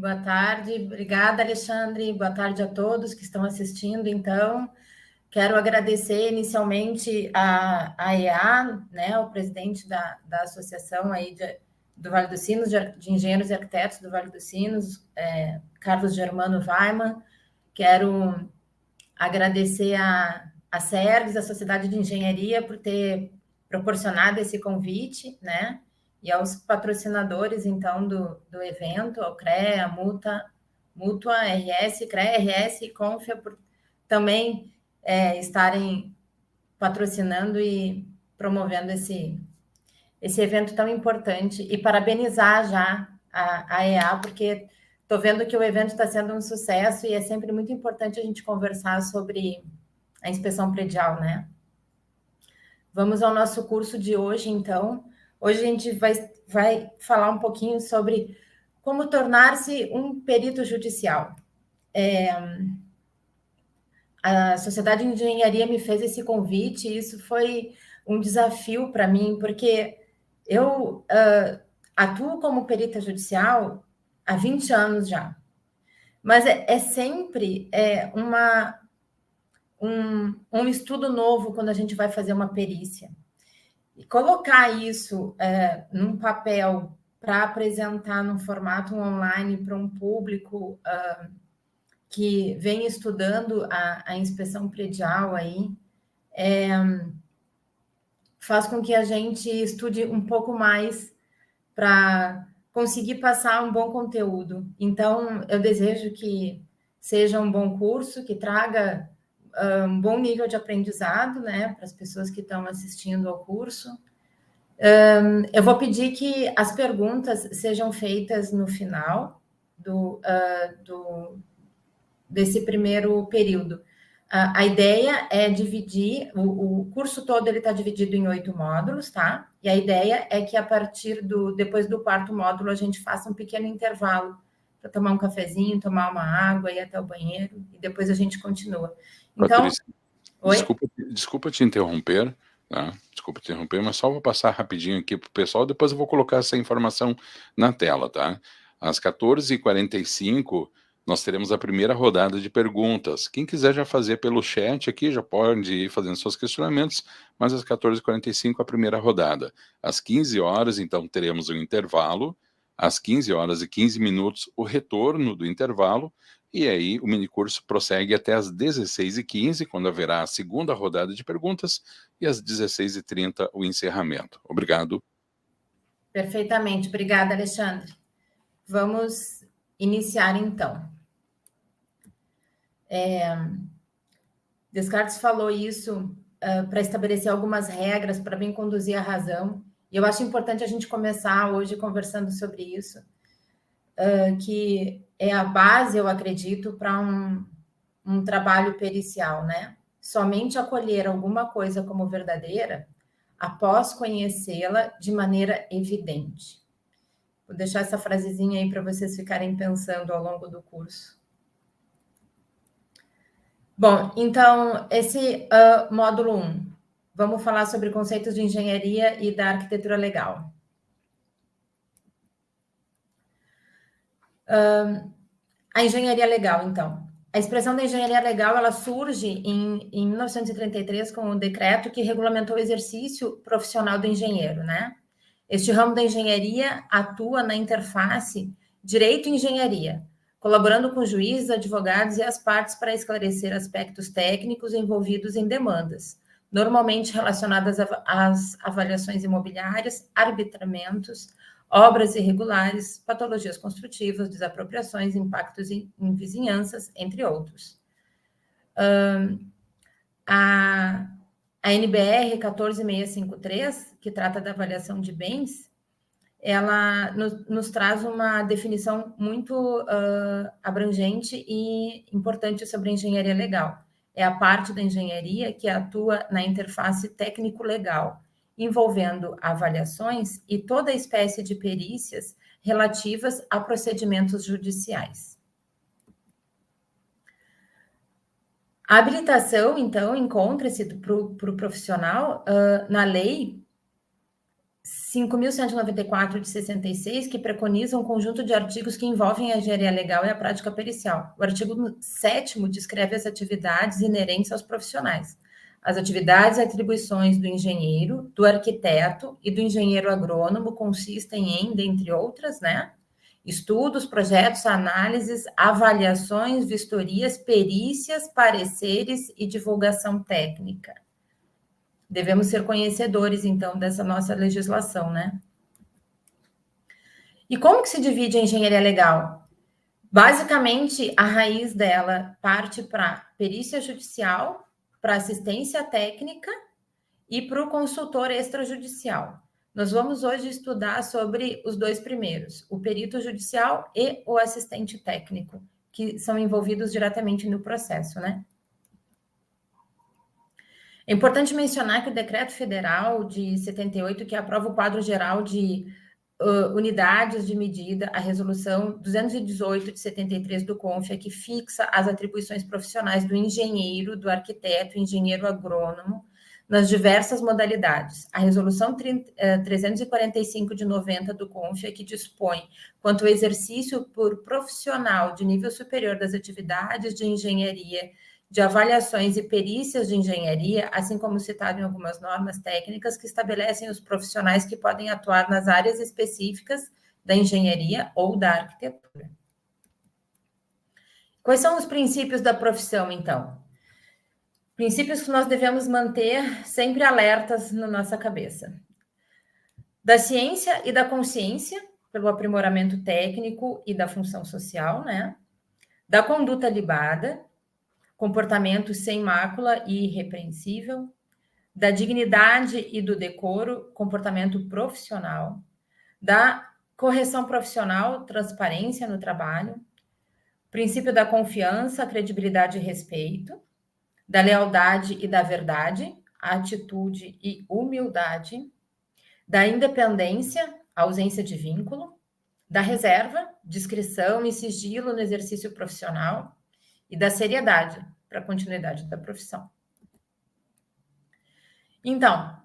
Boa tarde, obrigada, Alexandre. Boa tarde a todos que estão assistindo. Então, quero agradecer inicialmente a EA, né, o presidente da Associação aí do Vale dos Sinos, de Engenheiros e Arquitetos do Vale dos Sinos, Carlos Germano Weiman. Quero agradecer a SERGS, a Sociedade de Engenharia, por ter proporcionado esse convite, né? E aos patrocinadores, então, do evento, ao CREA, Mútua, RS, CREA, RS e Confia, por também estarem patrocinando e promovendo esse evento tão importante. E parabenizar já a EA, porque estou vendo que o evento está sendo um sucesso e é sempre muito importante a gente conversar sobre a inspeção predial, né? Vamos ao nosso curso de hoje, então. Hoje a gente vai falar um pouquinho sobre como tornar-se um perito judicial. A Sociedade de Engenharia me fez esse convite e isso foi um desafio para mim, porque eu atuo como perita judicial há 20 anos já. Mas é sempre um estudo novo quando a gente vai fazer uma perícia. E colocar isso num papel para apresentar num formato online para um público que vem estudando a inspeção predial aí, faz com que a gente estude um pouco mais para conseguir passar um bom conteúdo. Então, eu desejo que seja um bom curso, que traga um bom nível de aprendizado, né, para as pessoas que estão assistindo ao curso. Eu vou pedir que as perguntas sejam feitas no final desse primeiro período. A ideia é dividir, o curso todo ele está dividido em 8 módulos, tá? E a ideia é que depois do quarto módulo, a gente faça um pequeno intervalo para tomar um cafezinho, tomar uma água, ir até o banheiro, e depois a gente continua. Então, Patrícia, desculpa te interromper, tá? Desculpa te interromper, mas só vou passar rapidinho aqui para o pessoal, depois eu vou colocar essa informação na tela, tá? Às 14h45, nós teremos a primeira rodada de perguntas. Quem quiser já fazer pelo chat aqui, já pode ir fazendo seus questionamentos, mas às 14h45 a primeira rodada. Às 15 horas, então, teremos um intervalo. Às 15h15, o retorno do intervalo. E aí o minicurso prossegue até às 16h15, quando haverá a segunda rodada de perguntas, e às 16h30 o encerramento. Obrigado. Perfeitamente. Obrigada, Alexandre. Vamos iniciar, então. Descartes falou isso para estabelecer algumas regras para bem conduzir a razão. E eu acho importante a gente começar hoje conversando sobre isso, que é a base, eu acredito, para um trabalho pericial, né? Somente acolher alguma coisa como verdadeira após conhecê-la de maneira evidente. Vou deixar essa frasezinha aí para vocês ficarem pensando ao longo do curso. Bom, então, esse módulo 1, vamos falar sobre conceitos de engenharia e da arquitetura legal. A engenharia legal, então. A expressão da engenharia legal, ela surge em 1933 com um decreto que regulamentou o exercício profissional do engenheiro, né? Este ramo da engenharia atua na interface direito e engenharia, colaborando com juízes, advogados e as partes para esclarecer aspectos técnicos envolvidos em demandas, normalmente relacionadas às avaliações imobiliárias, arbitramentos, obras irregulares, patologias construtivas, desapropriações, impactos em vizinhanças, entre outros. A NBR 14653, que trata da avaliação de bens, ela nos traz uma definição muito abrangente e importante sobre a engenharia legal. É a parte da engenharia que atua na interface técnico-legal, envolvendo avaliações e toda espécie de perícias relativas a procedimentos judiciais. A habilitação, então, encontra-se para o profissional na lei 5.194 de 66, que preconiza um conjunto de artigos que envolvem a engenharia legal e a prática pericial. O artigo 7º descreve as atividades inerentes aos profissionais. As atividades e atribuições do engenheiro, do arquiteto e do engenheiro agrônomo consistem em, dentre outras, né, estudos, projetos, análises, avaliações, vistorias, perícias, pareceres e divulgação técnica. Devemos ser conhecedores, então, dessa nossa legislação, né? E como que se divide a engenharia legal? Basicamente, a raiz dela parte para perícia judicial, para assistência técnica e para o consultor extrajudicial. Nós vamos hoje estudar sobre os dois primeiros, o perito judicial e o assistente técnico, que são envolvidos diretamente no processo, né? É importante mencionar que o Decreto Federal de 78, que aprova o quadro geral de unidades de medida, a Resolução 218 de 73 do CONFIA, que fixa as atribuições profissionais do engenheiro, do arquiteto, engenheiro agrônomo, nas diversas modalidades. A Resolução 345 de 90 do CONFIA, que dispõe quanto ao exercício por profissional de nível superior das atividades de engenharia, de avaliações e perícias de engenharia, assim como citado em algumas normas técnicas que estabelecem os profissionais que podem atuar nas áreas específicas da engenharia ou da arquitetura. Quais são os princípios da profissão, então? Princípios que nós devemos manter sempre alertas na nossa cabeça. Da ciência e da consciência, pelo aprimoramento técnico e da função social, né? Da conduta libada, comportamento sem mácula e irrepreensível, da dignidade e do decoro, comportamento profissional, da correção profissional, transparência no trabalho, princípio da confiança, credibilidade e respeito, da lealdade e da verdade, atitude e humildade, da independência, ausência de vínculo, da reserva, discrição e sigilo no exercício profissional, e da seriedade para a continuidade da profissão. Então,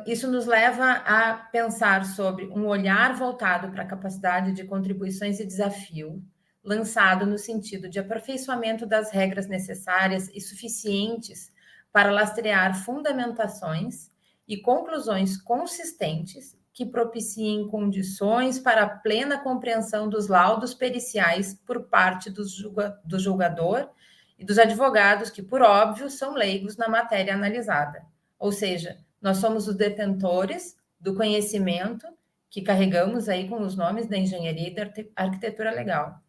isso nos leva a pensar sobre um olhar voltado para a capacidade de contribuições e desafio, lançado no sentido de aperfeiçoamento das regras necessárias e suficientes para lastrear fundamentações e conclusões consistentes que propiciem condições para a plena compreensão dos laudos periciais por parte do julgador e dos advogados, que, por óbvio, são leigos na matéria analisada. Ou seja, nós somos os detentores do conhecimento que carregamos aí com os nomes da engenharia e da arquitetura legal.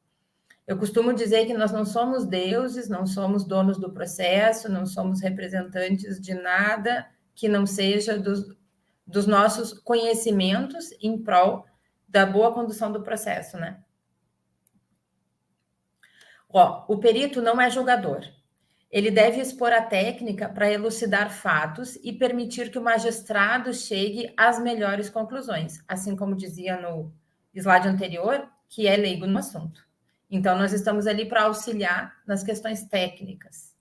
Eu costumo dizer que nós não somos deuses, não somos donos do processo, não somos representantes de nada que não seja dos nossos conhecimentos em prol da boa condução do processo, né? O perito não é julgador. Ele deve expor a técnica para elucidar fatos e permitir que o magistrado chegue às melhores conclusões, assim como dizia no slide anterior, que é leigo no assunto. Então, nós estamos ali para auxiliar nas questões técnicas.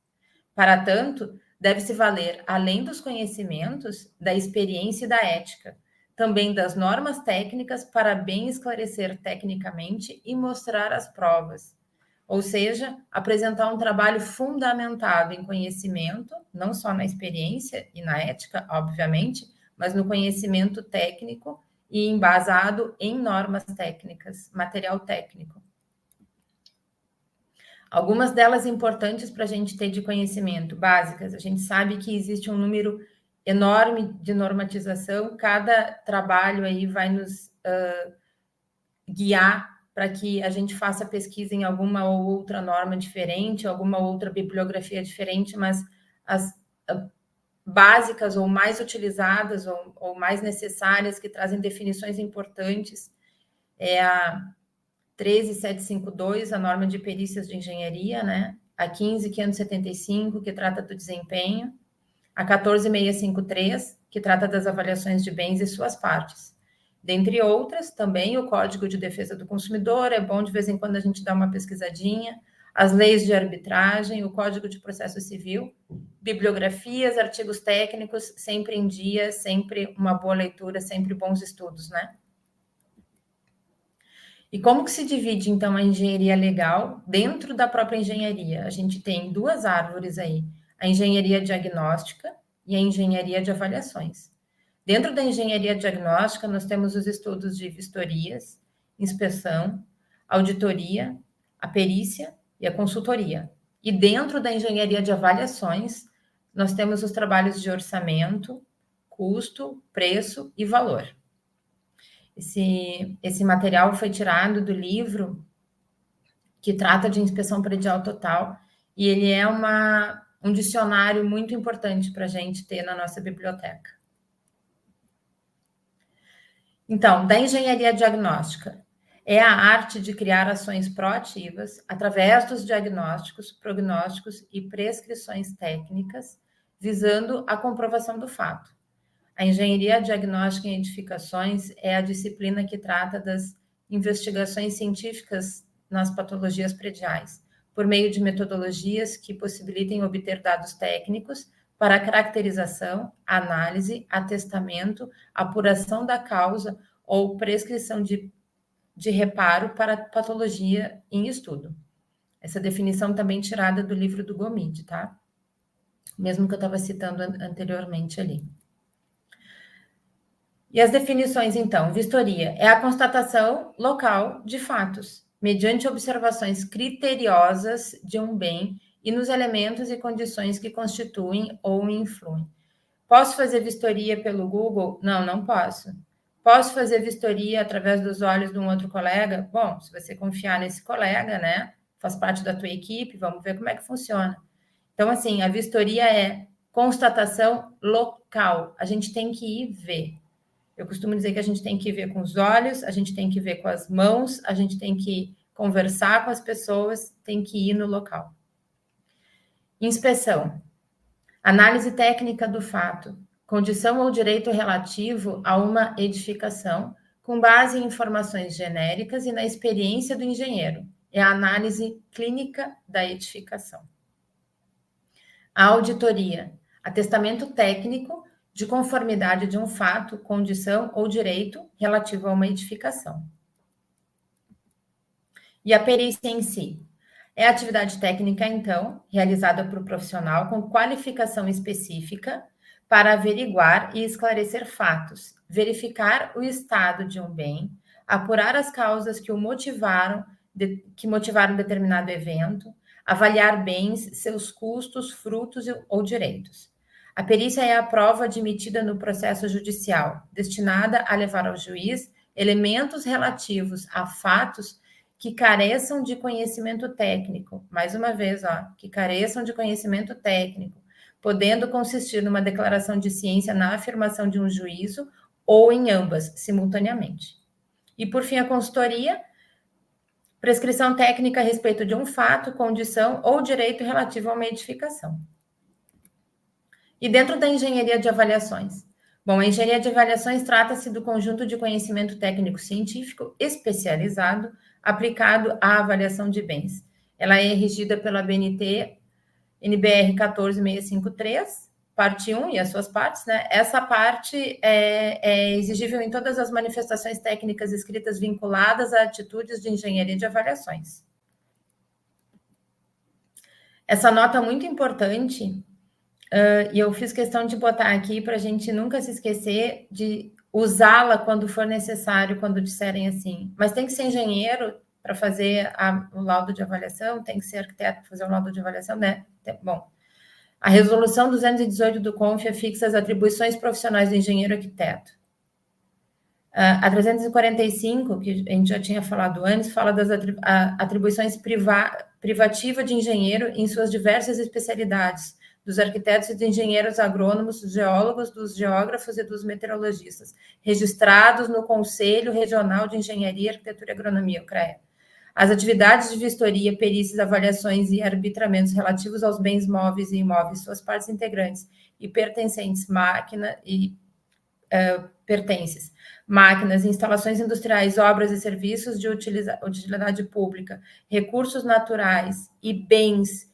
Para tanto, deve-se valer, além dos conhecimentos, da experiência e da ética, também das normas técnicas para bem esclarecer tecnicamente e mostrar as provas. Ou seja, apresentar um trabalho fundamentado em conhecimento, não só na experiência e na ética, obviamente, mas no conhecimento técnico e embasado em normas técnicas, material técnico. Algumas delas importantes para a gente ter de conhecimento, básicas. A gente sabe que existe um número enorme de normatização, cada trabalho aí vai nos guiar para que a gente faça pesquisa em alguma ou outra norma diferente, alguma outra bibliografia diferente, mas as básicas ou mais utilizadas ou mais necessárias, que trazem definições importantes, é a 13752, a norma de perícias de engenharia, né? A 15575, que trata do desempenho, a 14653, que trata das avaliações de bens e suas partes. Dentre outras, também o Código de Defesa do Consumidor, é bom de vez em quando a gente dar uma pesquisadinha, as leis de arbitragem, o Código de Processo Civil, bibliografias, artigos técnicos, sempre em dia, sempre uma boa leitura, sempre bons estudos, né? E como que se divide, então, a engenharia legal dentro da própria engenharia? A gente tem duas árvores aí, a engenharia diagnóstica e a engenharia de avaliações. Dentro da engenharia diagnóstica, nós temos os estudos de vistorias, inspeção, auditoria, a perícia e a consultoria. E dentro da engenharia de avaliações, nós temos os trabalhos de orçamento, custo, preço e valor. Esse material foi tirado do livro que trata de inspeção predial total, e ele é um dicionário muito importante para a gente ter na nossa biblioteca. Então, da engenharia diagnóstica, é a arte de criar ações proativas através dos diagnósticos, prognósticos e prescrições técnicas, visando a comprovação do fato. A engenharia diagnóstica em edificações é a disciplina que trata das investigações científicas nas patologias prediais, por meio de metodologias que possibilitem obter dados técnicos para caracterização, análise, atestamento, apuração da causa ou prescrição de reparo para patologia em estudo. Essa definição também tirada do livro do Gomide, tá? Mesmo que eu estava citando anteriormente ali. E as definições, então, vistoria é a constatação local de fatos, mediante observações criteriosas de um bem e nos elementos e condições que constituem ou influem. Posso fazer vistoria pelo Google? Não, não posso. Posso fazer vistoria através dos olhos de um outro colega? Bom, se você confiar nesse colega, né, faz parte da tua equipe, vamos ver como é que funciona. Então, assim, a vistoria é constatação local. A gente tem que ir ver. Eu costumo dizer que a gente tem que ver com os olhos, a gente tem que ver com as mãos, a gente tem que conversar com as pessoas, tem que ir no local. Inspeção. Análise técnica do fato. Condição ou direito relativo a uma edificação, com base em informações genéricas e na experiência do engenheiro. É a análise clínica da edificação. A auditoria. Atestamento técnico de conformidade de um fato, condição ou direito relativo a uma edificação. E a perícia em si? É a atividade técnica, então, realizada por um profissional com qualificação específica para averiguar e esclarecer fatos, verificar o estado de um bem, apurar as causas que motivaram determinado evento, avaliar bens, seus custos, frutos ou direitos. A perícia é a prova admitida no processo judicial, destinada a levar ao juiz elementos relativos a fatos que careçam de conhecimento técnico. Mais uma vez, que careçam de conhecimento técnico, podendo consistir numa declaração de ciência na afirmação de um juízo ou em ambas, simultaneamente. E, por fim, a consultoria, prescrição técnica a respeito de um fato, condição ou direito relativo a uma edificação. E dentro da engenharia de avaliações? Bom, a engenharia de avaliações trata-se do conjunto de conhecimento técnico-científico especializado aplicado à avaliação de bens. Ela é regida pela BNT NBR 14653, parte 1 e as suas partes, né? Essa parte é exigível em todas as manifestações técnicas escritas vinculadas a atitudes de engenharia de avaliações. Essa nota muito importante, e eu fiz questão de botar aqui para a gente nunca se esquecer de usá-la quando for necessário, quando disserem assim. Mas tem que ser engenheiro para fazer o laudo de avaliação, tem que ser arquiteto para fazer o laudo de avaliação, né? Bom, a resolução 218 do CONF fixa as atribuições profissionais do engenheiro arquiteto. A 345, que a gente já tinha falado antes, fala das atribuições privativas de engenheiro em suas diversas especialidades, dos arquitetos e de engenheiros agrônomos, dos geólogos, dos geógrafos e dos meteorologistas, registrados no Conselho Regional de Engenharia, Arquitetura e Agronomia, o CREA. As atividades de vistoria, perícias, avaliações e arbitramentos relativos aos bens móveis e imóveis, suas partes integrantes e pertencentes, máquina e pertences, máquinas, instalações industriais, obras e serviços de utilidade pública, recursos naturais e bens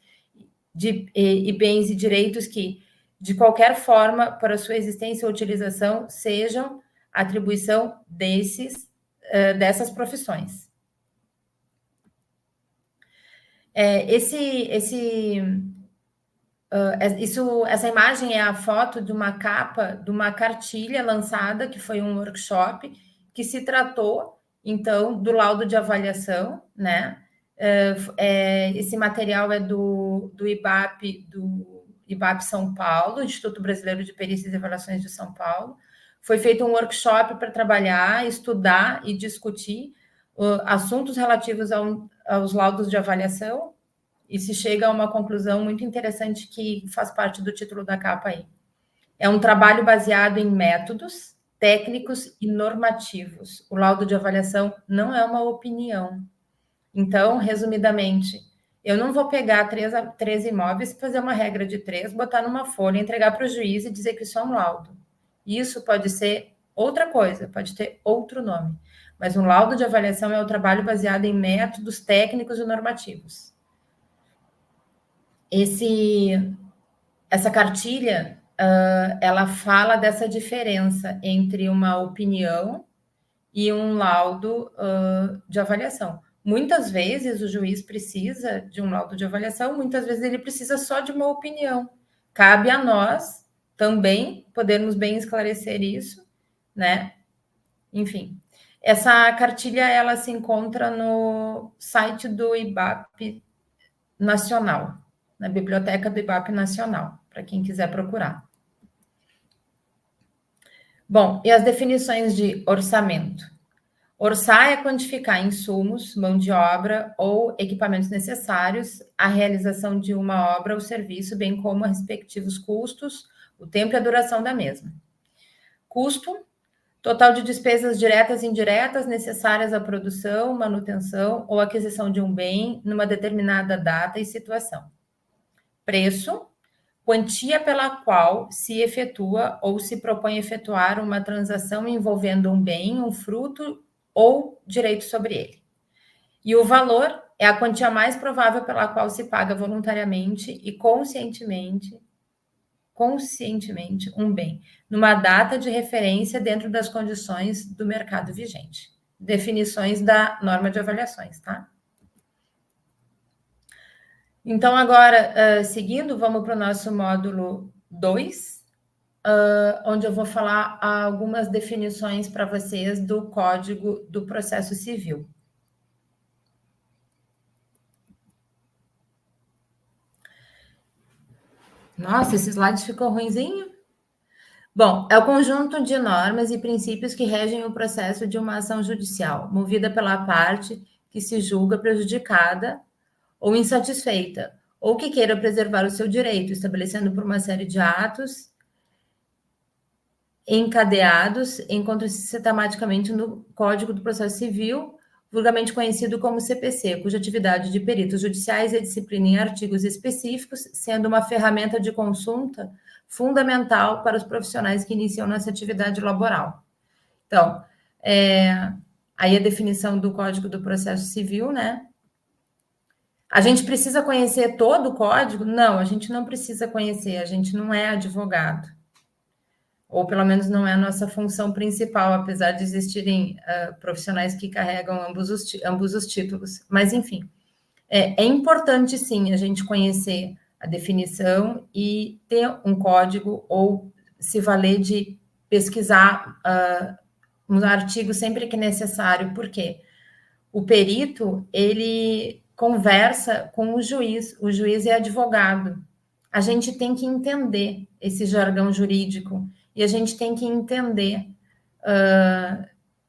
e direitos que, de qualquer forma, para sua existência ou utilização, sejam atribuição dessas profissões. Essa imagem é a foto de uma capa de uma cartilha lançada, que foi um workshop, que se tratou, então, do laudo de avaliação, né? Esse material é do IBAP São Paulo, Instituto Brasileiro de Perícias e Avaliações de São Paulo. Foi feito um workshop para trabalhar, estudar e discutir assuntos relativos aos laudos de avaliação, e se chega a uma conclusão muito interessante que faz parte do título da capa aí. É um trabalho baseado em métodos técnicos e normativos. O laudo de avaliação não é uma opinião. Então, resumidamente, eu não vou pegar 3 imóveis, fazer uma regra de 3, botar numa folha, entregar para o juiz e dizer que isso é um laudo. Isso pode ser outra coisa, pode ter outro nome. Mas um laudo de avaliação é um trabalho baseado em métodos técnicos e normativos. Essa cartilha, ela fala dessa diferença entre uma opinião e um laudo de avaliação. Muitas vezes o juiz precisa de um laudo de avaliação, muitas vezes ele precisa só de uma opinião. Cabe a nós também podermos bem esclarecer isso, né? Enfim, essa cartilha ela se encontra no site do IBAP Nacional, na biblioteca do IBAP Nacional, para quem quiser procurar. Bom, e as definições de orçamento? Orçar é quantificar insumos, mão de obra ou equipamentos necessários à realização de uma obra ou serviço, bem como respectivos custos, o tempo e a duração da mesma. Custo, total de despesas diretas e indiretas necessárias à produção, manutenção ou aquisição de um bem numa determinada data e situação. Preço, quantia pela qual se efetua ou se propõe efetuar uma transação envolvendo um bem, um fruto ou direito sobre ele. E o valor é a quantia mais provável pela qual se paga voluntariamente e conscientemente um bem, numa data de referência dentro das condições do mercado vigente. Definições da norma de avaliações, tá? Então, agora, seguindo, vamos para o nosso módulo 2, onde eu vou falar algumas definições para vocês do Código do Processo Civil. Nossa, esse slide ficou ruinzinho. Bom, é o conjunto de normas e princípios que regem o processo de uma ação judicial, movida pela parte que se julga prejudicada ou insatisfeita, ou que queira preservar o seu direito, estabelecendo por uma série de atos encadeados, encontra-se sistematicamente no Código do Processo Civil, vulgarmente conhecido como CPC, cuja atividade de peritos judiciais é disciplina em artigos específicos, sendo uma ferramenta de consulta fundamental para os profissionais que iniciam nessa atividade laboral. Então, aí a definição do Código do Processo Civil, né? A gente precisa conhecer todo o código? Não, a gente não precisa conhecer, a gente não é advogado. Ou pelo menos não é a nossa função principal, apesar de existirem profissionais que carregam ambos os títulos. Mas, enfim, é importante, sim, a gente conhecer a definição e ter um código ou se valer de pesquisar um artigo sempre que necessário. Por quê? O perito, ele conversa com o juiz é advogado. A gente tem que entender esse jargão jurídico e a gente tem que entender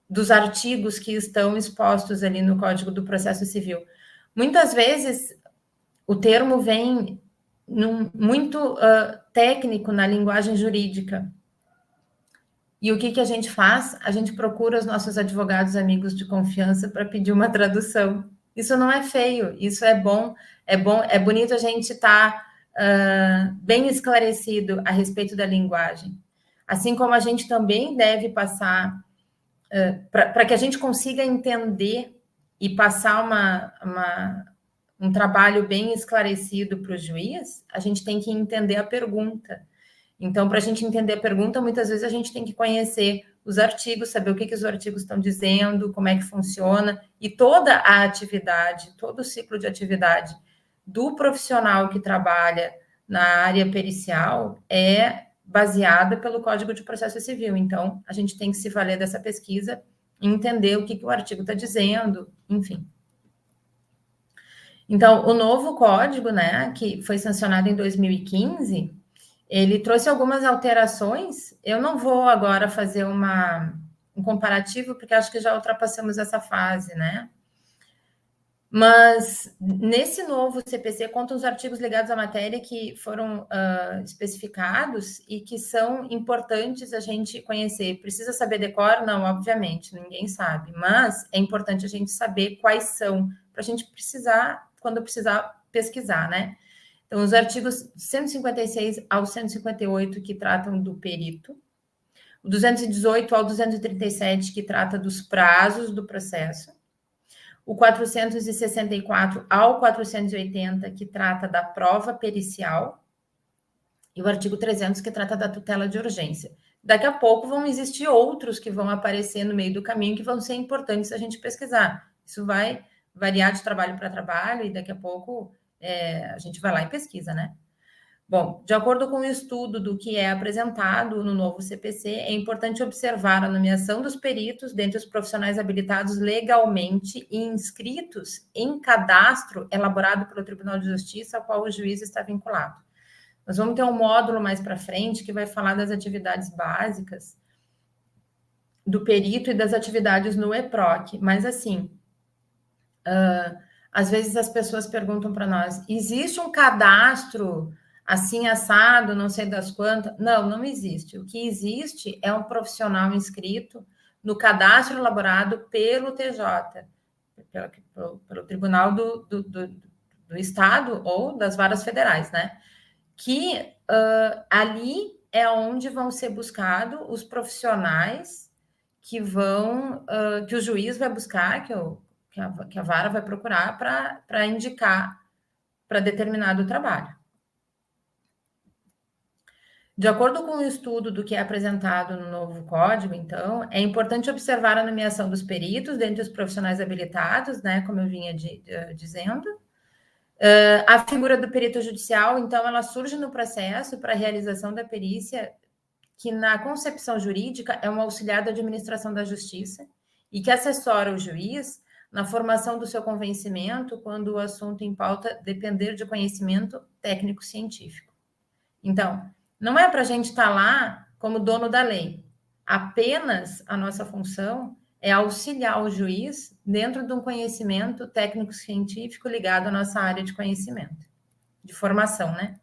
dos artigos que estão expostos ali no Código do Processo Civil. Muitas vezes, o termo vem muito técnico na linguagem jurídica. E o que a gente faz? A gente procura os nossos advogados amigos de confiança para pedir uma tradução. Isso não é feio, isso é bom, é bonito a gente estar bem esclarecido a respeito da linguagem. assim como a gente também deve passar, para que a gente consiga entender e passar um trabalho bem esclarecido para o juiz, a gente tem que entender a pergunta. Então, para a gente entender a pergunta, muitas vezes a gente tem que conhecer os artigos, saber o que os artigos estão dizendo, como é que funciona, e toda a atividade, todo o ciclo de atividade do profissional que trabalha na área pericial é baseada pelo Código de Processo Civil. Então, a gente tem que se valer dessa pesquisa e entender o que o artigo está dizendo, enfim. Então, o novo código, né, que foi sancionado em 2015, ele trouxe algumas alterações. Eu não vou agora fazer um comparativo, porque acho que já ultrapassamos essa fase, né? Mas nesse novo CPC contam os artigos ligados à matéria que foram especificados e que são importantes a gente conhecer. Precisa saber decor? Não, obviamente, ninguém sabe, mas é importante a gente saber quais são, para a gente precisar, quando precisar, pesquisar, né? Então, os artigos 156 ao 158, que tratam do perito, o 218 ao 237, que trata dos prazos do processo, o 464 ao 480, que trata da prova pericial, e o artigo 300, que trata da tutela de urgência. Daqui a pouco vão existir outros que vão aparecer no meio do caminho que vão ser importantes a gente pesquisar. Isso vai variar de trabalho para trabalho e daqui a pouco a gente vai lá e pesquisa, né? Bom, de acordo com o estudo do que é apresentado no novo CPC, é importante observar a nomeação dos peritos dentre os profissionais habilitados legalmente e inscritos em cadastro elaborado pelo Tribunal de Justiça, ao qual o juiz está vinculado. Nós vamos ter um módulo mais para frente que vai falar das atividades básicas do perito e das atividades no EPROC, mas assim, às vezes as pessoas perguntam para nós, existe um cadastro assim assado, não sei das quantas? Não, não existe. O que existe é um profissional inscrito no cadastro elaborado pelo TJ, pelo Tribunal do Estado ou das varas federais, né? Que ali é onde vão ser buscados os profissionais que vão, que o juiz vai buscar, que a vara vai procurar para indicar para determinado trabalho. De acordo com o estudo do que é apresentado no novo código, então, é importante observar a nomeação dos peritos dentre os profissionais habilitados, né, como eu vinha dizendo. A figura do perito judicial, então, ela surge no processo para a realização da perícia, que na concepção jurídica é um auxiliar da administração da justiça e que assessora o juiz na formação do seu convencimento quando o assunto em pauta depender de conhecimento técnico-científico. Então, não é para a gente estar lá como dono da lei. Apenas a nossa função é auxiliar o juiz dentro de um conhecimento técnico-científico ligado à nossa área de conhecimento, de formação, né?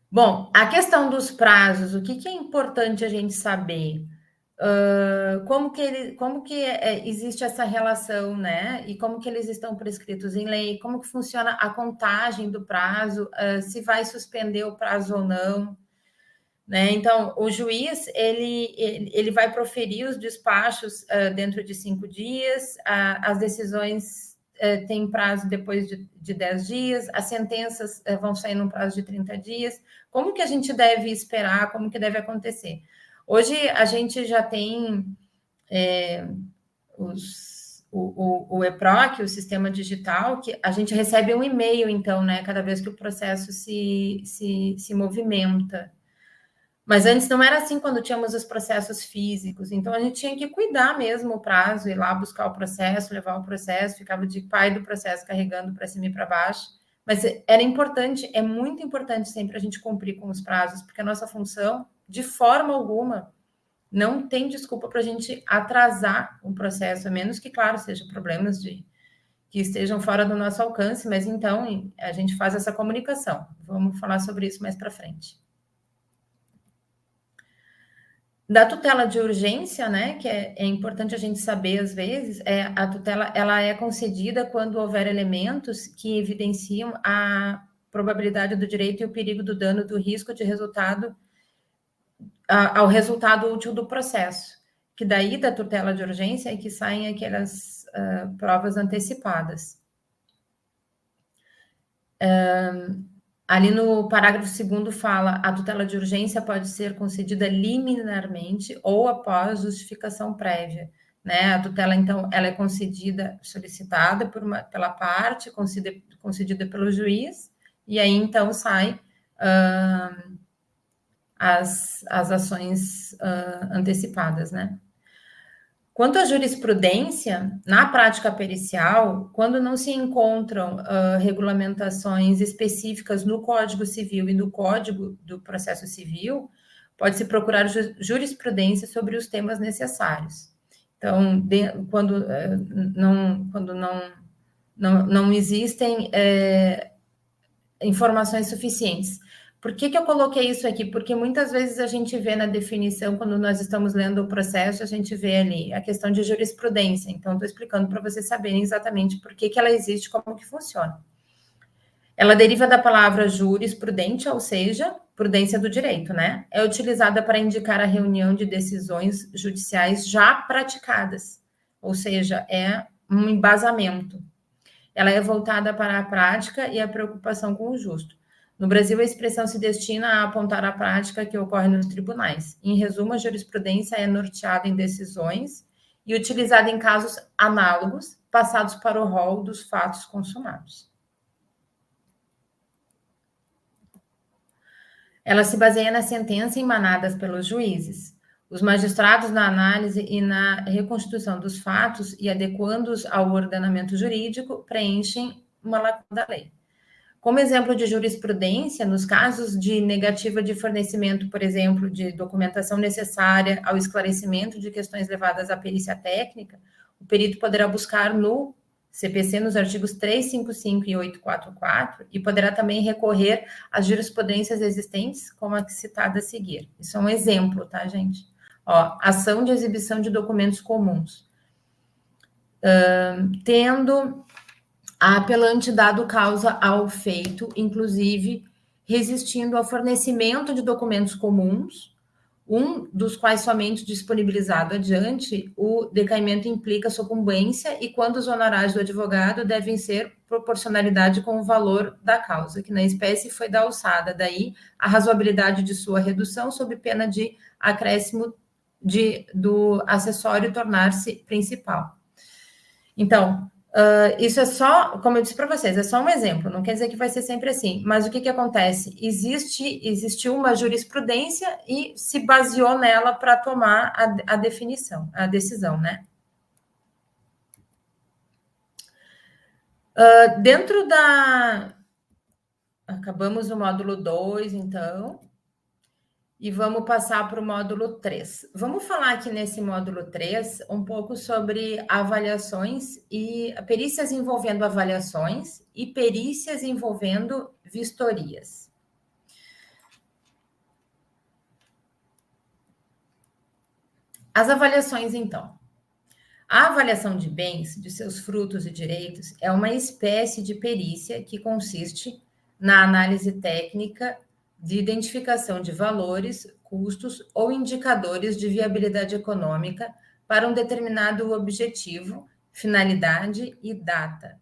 Bom, a questão dos prazos, o que é importante a gente saber? Como que existe essa relação, né? E como que eles estão prescritos em lei? Como que funciona a contagem do prazo? Se vai suspender o prazo ou não? Né? Então, o juiz ele vai proferir os despachos dentro de 5 dias, as decisões têm prazo depois de 10 dias, as sentenças vão sair no prazo de 30 dias. Como que a gente deve esperar? Como que deve acontecer? Hoje a gente já tem o EPROC, o sistema digital, que a gente recebe um e-mail, então, né, cada vez que o processo se movimenta. Mas antes não era assim quando tínhamos os processos físicos, então a gente tinha que cuidar mesmo o prazo, ir lá buscar o processo, levar o processo, ficava de pai do processo carregando para cima e para baixo. Mas era importante, é muito importante sempre a gente cumprir com os prazos, porque a nossa função, de forma alguma, não tem desculpa para a gente atrasar um processo, a menos que, claro, sejam problemas que estejam fora do nosso alcance, mas então a gente faz essa comunicação. Vamos falar sobre isso mais para frente. Da tutela de urgência, né, que é importante a gente saber, às vezes, a tutela ela é concedida quando houver elementos que evidenciam a probabilidade do direito e o perigo do dano do risco de resultado ao resultado útil do processo, que daí da tutela de urgência é que saem aquelas provas antecipadas. Ali no parágrafo 2º fala, a tutela de urgência pode ser concedida liminarmente ou após justificação prévia, né? A tutela, então, ela é concedida, solicitada pela parte, concedida pelo juiz, e aí, então, sai as ações antecipadas, né? Quanto à jurisprudência, na prática pericial, quando não se encontram regulamentações específicas no Código Civil e no Código do Processo Civil, pode-se procurar jurisprudência sobre os temas necessários. Então, quando não existem informações suficientes. Por que eu coloquei isso aqui? Porque muitas vezes a gente vê na definição, quando nós estamos lendo o processo, a gente vê ali a questão de jurisprudência. Então, estou explicando para vocês saberem exatamente por que ela existe, como que funciona. Ela deriva da palavra jurisprudente, ou seja, prudência do direito, né? É utilizada para indicar a reunião de decisões judiciais já praticadas, ou seja, é um embasamento. Ela é voltada para a prática e a preocupação com o justo. No Brasil, a expressão se destina a apontar a prática que ocorre nos tribunais. Em resumo, a jurisprudência é norteada em decisões e utilizada em casos análogos, passados para o rol dos fatos consumados. Ela se baseia na sentença emanadas pelos juízes. Os magistrados, na análise e na reconstituição dos fatos e adequando-os ao ordenamento jurídico, preenchem uma lacuna da lei. Como exemplo de jurisprudência, nos casos de negativa de fornecimento, por exemplo, de documentação necessária ao esclarecimento de questões levadas à perícia técnica, o perito poderá buscar no CPC, nos artigos 355 e 844, e poderá também recorrer às jurisprudências existentes, como a citada a seguir. Isso é um exemplo, tá, gente? Ó, ação de exibição de documentos comuns. Tendo a apelante dado causa ao feito, inclusive resistindo ao fornecimento de documentos comuns, um dos quais somente disponibilizado adiante, o decaimento implica sucumbência e quando os honorários do advogado devem ser proporcionalidade com o valor da causa, que na espécie foi da alçada, daí a razoabilidade de sua redução sob pena de acréscimo do acessório tornar-se principal. Então, isso é só, como eu disse para vocês, é só um exemplo, não quer dizer que vai ser sempre assim, mas o que acontece? Existiu uma jurisprudência e se baseou nela para tomar a decisão, né? Dentro da... Acabamos o módulo 2, então, e vamos passar para o módulo 3. Vamos falar aqui nesse módulo 3 um pouco sobre avaliações e perícias envolvendo avaliações e perícias envolvendo vistorias. As avaliações, então. A avaliação de bens, de seus frutos e direitos, é uma espécie de perícia que consiste na análise técnica de identificação de valores, custos ou indicadores de viabilidade econômica para um determinado objetivo, finalidade e data,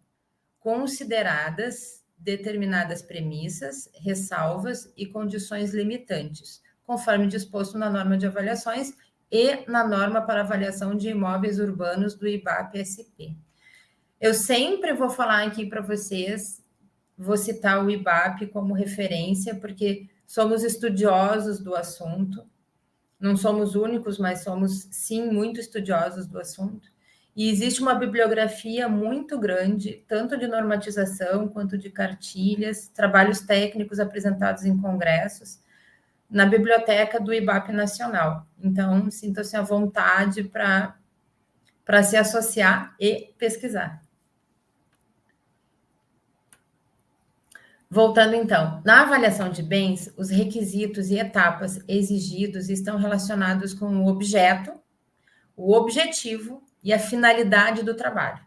consideradas determinadas premissas, ressalvas e condições limitantes, conforme disposto na norma de avaliações e na norma para avaliação de imóveis urbanos do IBAP-SP. Eu sempre vou falar aqui para vocês, vou citar o IBAP como referência, porque somos estudiosos do assunto, não somos únicos, mas somos, sim, muito estudiosos do assunto, e existe uma bibliografia muito grande, tanto de normatização quanto de cartilhas, trabalhos técnicos apresentados em congressos, na biblioteca do IBAP Nacional. Então, sintam-se à vontade para se associar e pesquisar. Voltando, então, na avaliação de bens, os requisitos e etapas exigidos estão relacionados com o objeto, o objetivo e a finalidade do trabalho.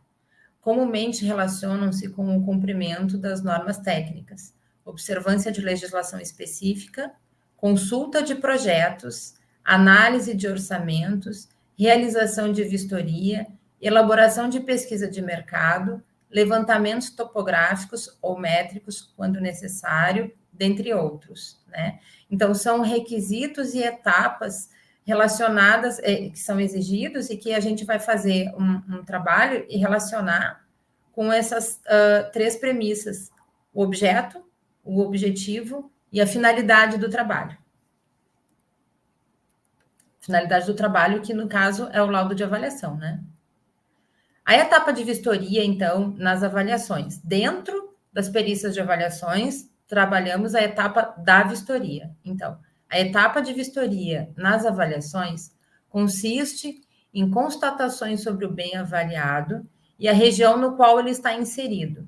Comumente relacionam-se com o cumprimento das normas técnicas. observância de legislação específica, consulta de projetos, análise de orçamentos, realização de vistoria, elaboração de pesquisa de mercado, levantamentos topográficos ou métricos, quando necessário, dentre outros, né? Então, são requisitos e etapas relacionadas, que são exigidos e que a gente vai fazer um trabalho e relacionar com essas 3 premissas: o objeto, o objetivo e a finalidade do trabalho. Finalidade do trabalho, que no caso é o laudo de avaliação, né? A etapa de vistoria, então, nas avaliações. Dentro das perícias de avaliações, trabalhamos a etapa da vistoria. Então, a etapa de vistoria nas avaliações consiste em constatações sobre o bem avaliado e a região no qual ele está inserido.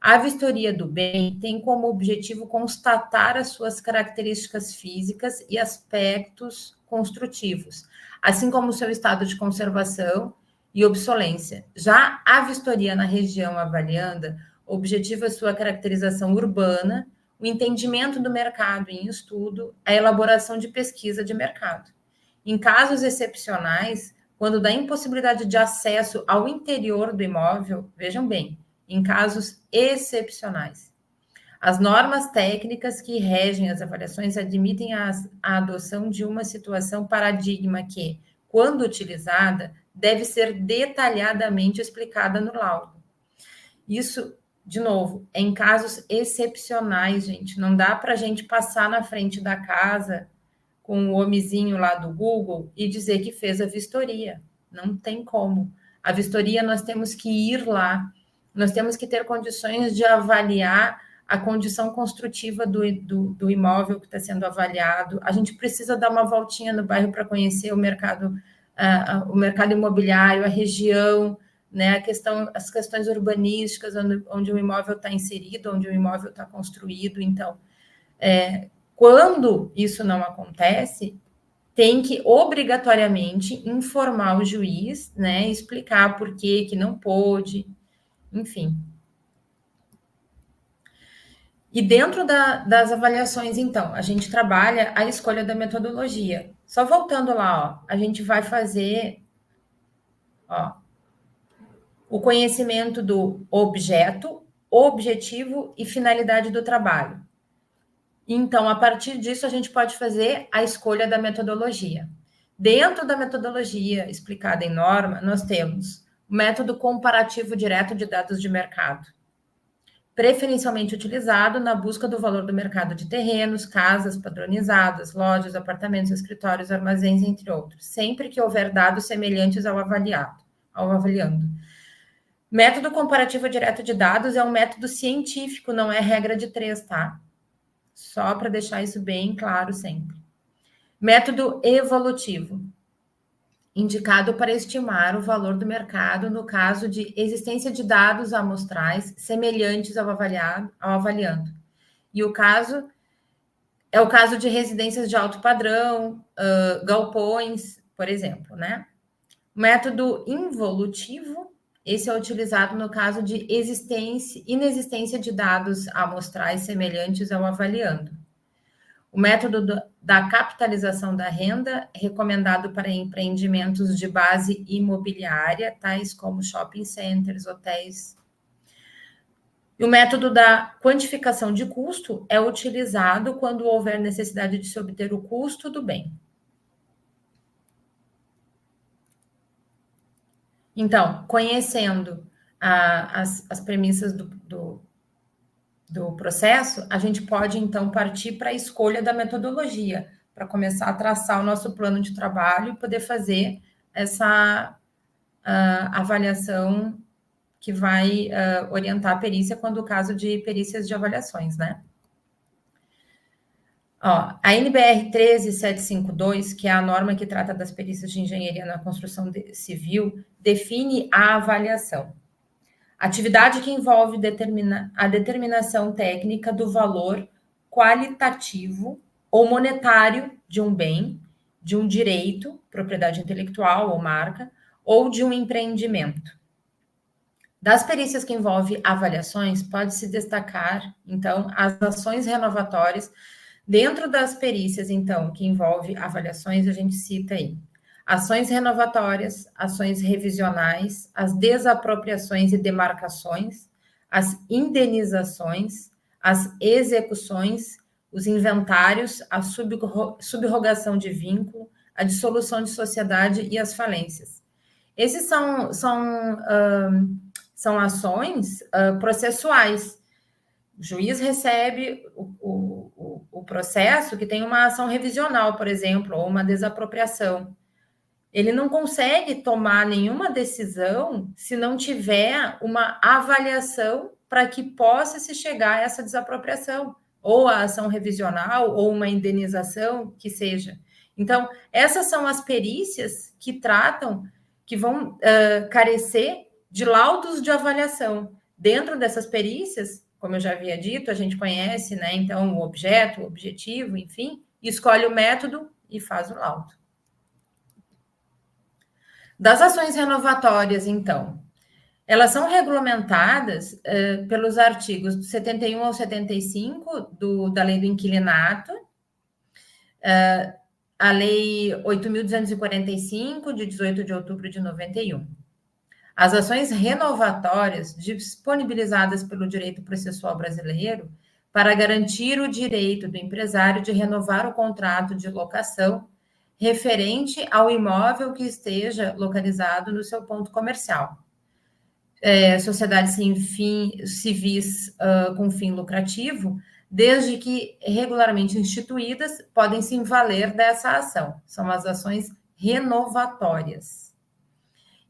A vistoria do bem tem como objetivo constatar as suas características físicas e aspectos construtivos, assim como o seu estado de conservação e obsolência. Já a vistoria na região avalianda objetiva a sua caracterização urbana, o entendimento do mercado em estudo, a elaboração de pesquisa de mercado. Em casos excepcionais, quando da impossibilidade de acesso ao interior do imóvel, vejam bem, em casos excepcionais, as normas técnicas que regem as avaliações admitem a adoção de uma situação paradigma que, quando utilizada, deve ser detalhadamente explicada no laudo. Isso, de novo, é em casos excepcionais, gente. Não dá para a gente passar na frente da casa com o homenzinho lá do Google e dizer que fez a vistoria. Não tem como. A vistoria, nós temos que ir lá, nós temos que ter condições de avaliar a condição construtiva do imóvel que está sendo avaliado. A gente precisa dar uma voltinha no bairro para conhecer o mercado imobiliário, a região, né, as questões urbanísticas, onde o imóvel está inserido, onde o imóvel está construído. Então, quando isso não acontece, tem que obrigatoriamente informar o juiz, né, explicar por que não pôde, enfim. E dentro das avaliações, então, a gente trabalha a escolha da metodologia. Só voltando lá, ó, a gente vai fazer o conhecimento do objeto, objetivo e finalidade do trabalho. Então, a partir disso, a gente pode fazer a escolha da metodologia. Dentro da metodologia explicada em norma, nós temos o método comparativo direto de dados de mercado, preferencialmente utilizado na busca do valor do mercado de terrenos, casas padronizadas, lojas, apartamentos, escritórios, armazéns, entre outros, sempre que houver dados semelhantes ao avaliando. Método comparativo direto de dados é um método científico, não é regra de 3, tá? Só para deixar isso bem claro sempre. Método evolutivo, indicado para estimar o valor do mercado no caso de existência de dados amostrais semelhantes ao avaliando. E o caso é o caso de residências de alto padrão, galpões, por exemplo, né? Método involutivo, esse é utilizado no caso de inexistência de dados amostrais semelhantes ao avaliando. O método da capitalização da renda, recomendado para empreendimentos de base imobiliária, tais como shopping centers, hotéis. E o método da quantificação de custo é utilizado quando houver necessidade de se obter o custo do bem. Então, conhecendo as premissas do processo, a gente pode, então, partir para a escolha da metodologia, para começar a traçar o nosso plano de trabalho e poder fazer essa avaliação que vai orientar a perícia quando o caso de perícias de avaliações, né? Ó, a NBR 13752, que é a norma que trata das perícias de engenharia na construção civil, define a avaliação. Atividade que envolve a determinação técnica do valor qualitativo ou monetário de um bem, de um direito, propriedade intelectual ou marca, ou de um empreendimento. Das perícias que envolvem avaliações, pode-se destacar, então, as ações renovatórias. Dentro das perícias, então, que envolve avaliações, a gente cita aí ações renovatórias, ações revisionais, as desapropriações e demarcações, as indenizações, as execuções, os inventários, a subrogação de vínculo, a dissolução de sociedade e as falências. Esses são ações processuais. O juiz recebe o processo que tem uma ação revisional, por exemplo, ou uma desapropriação. Ele não consegue tomar nenhuma decisão se não tiver uma avaliação para que possa se chegar a essa desapropriação, ou a ação revisional, ou uma indenização, que seja. Então, essas são as perícias que tratam, que vão carecer de laudos de avaliação. Dentro dessas perícias, como eu já havia dito, a gente conhece, né, então, o objeto, o objetivo, enfim, escolhe o método e faz o laudo. Das ações renovatórias, então, elas são regulamentadas pelos artigos 71 ao 75 da Lei do Inquilinato, a Lei 8.245, de 18 de outubro de 91. As ações renovatórias disponibilizadas pelo direito processual brasileiro para garantir o direito do empresário de renovar o contrato de locação referente ao imóvel que esteja localizado no seu ponto comercial. Sociedades civis com fim lucrativo, desde que regularmente instituídas, podem se valer dessa ação. São as ações renovatórias.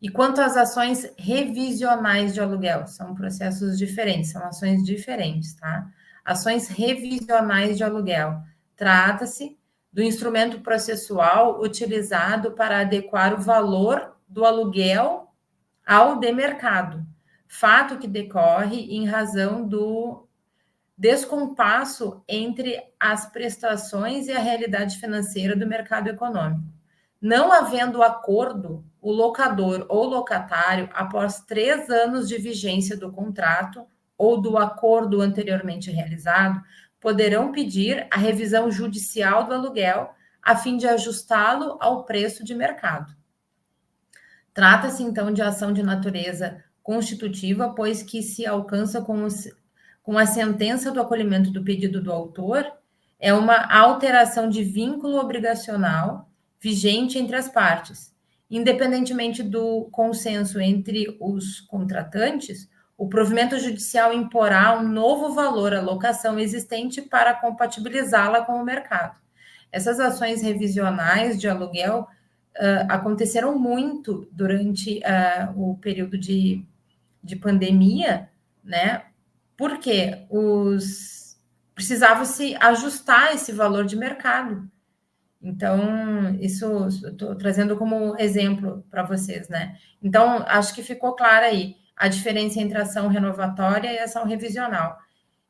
E quanto às ações revisionais de aluguel, são processos diferentes, são ações diferentes, tá? Ações revisionais de aluguel, trata-se do instrumento processual utilizado para adequar o valor do aluguel ao de mercado, fato que decorre em razão do descompasso entre as prestações e a realidade financeira do mercado econômico. Não havendo acordo, o locador ou locatário, após 3 anos de vigência do contrato ou do acordo anteriormente realizado, poderão pedir a revisão judicial do aluguel a fim de ajustá-lo ao preço de mercado. Trata-se, então, de ação de natureza constitutiva, pois que se alcança com a sentença do acolhimento do pedido do autor, é uma alteração de vínculo obrigacional vigente entre as partes. Independentemente do consenso entre os contratantes, o provimento judicial imporá um novo valor à locação existente para compatibilizá-la com o mercado. Essas ações revisionais de aluguel aconteceram muito durante o período de pandemia, né? Porque precisava se ajustar esse valor de mercado. Então, isso estou trazendo como exemplo para vocês, né? Então, acho que ficou clara aí a diferença entre ação renovatória e ação revisional.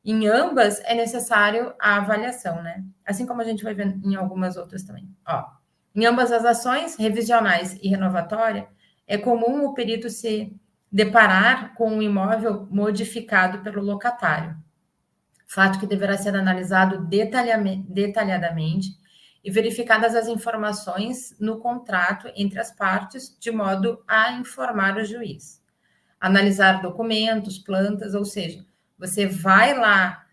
Em ambas é necessário a avaliação, né? Assim como a gente vai ver em algumas outras também. Em ambas as ações, revisionais e renovatória, é comum o perito se deparar com um imóvel modificado pelo locatário, fato que deverá ser analisado detalhadamente e verificadas as informações no contrato entre as partes, de modo a informar o juiz. Analisar documentos, plantas, ou seja, você vai lá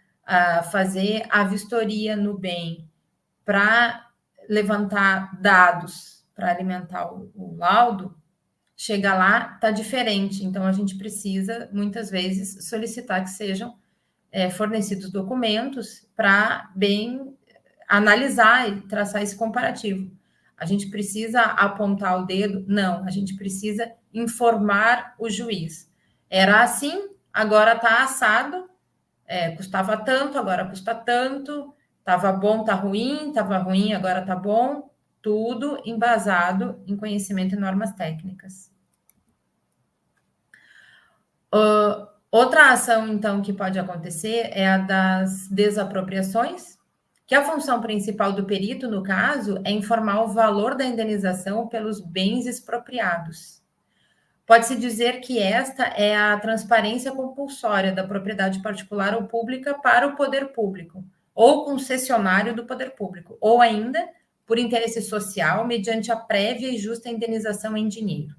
fazer a vistoria no bem para levantar dados para alimentar o laudo, chega lá, está diferente. Então, a gente precisa, muitas vezes, solicitar que sejam fornecidos documentos para bem analisar e traçar esse comparativo. A gente precisa apontar o dedo? Não, a gente precisa informar o juiz. Era assim, agora está assado, custava tanto, agora custa tanto, estava bom, está ruim, estava ruim, agora está bom, tudo embasado em conhecimento e normas técnicas. Outra ação, então, que pode acontecer é a das desapropriações, que a função principal do perito, no caso, é informar o valor da indenização pelos bens expropriados. Pode-se dizer que esta é a transparência compulsória da propriedade particular ou pública para o poder público, ou concessionário do poder público, ou ainda por interesse social, mediante a prévia e justa indenização em dinheiro.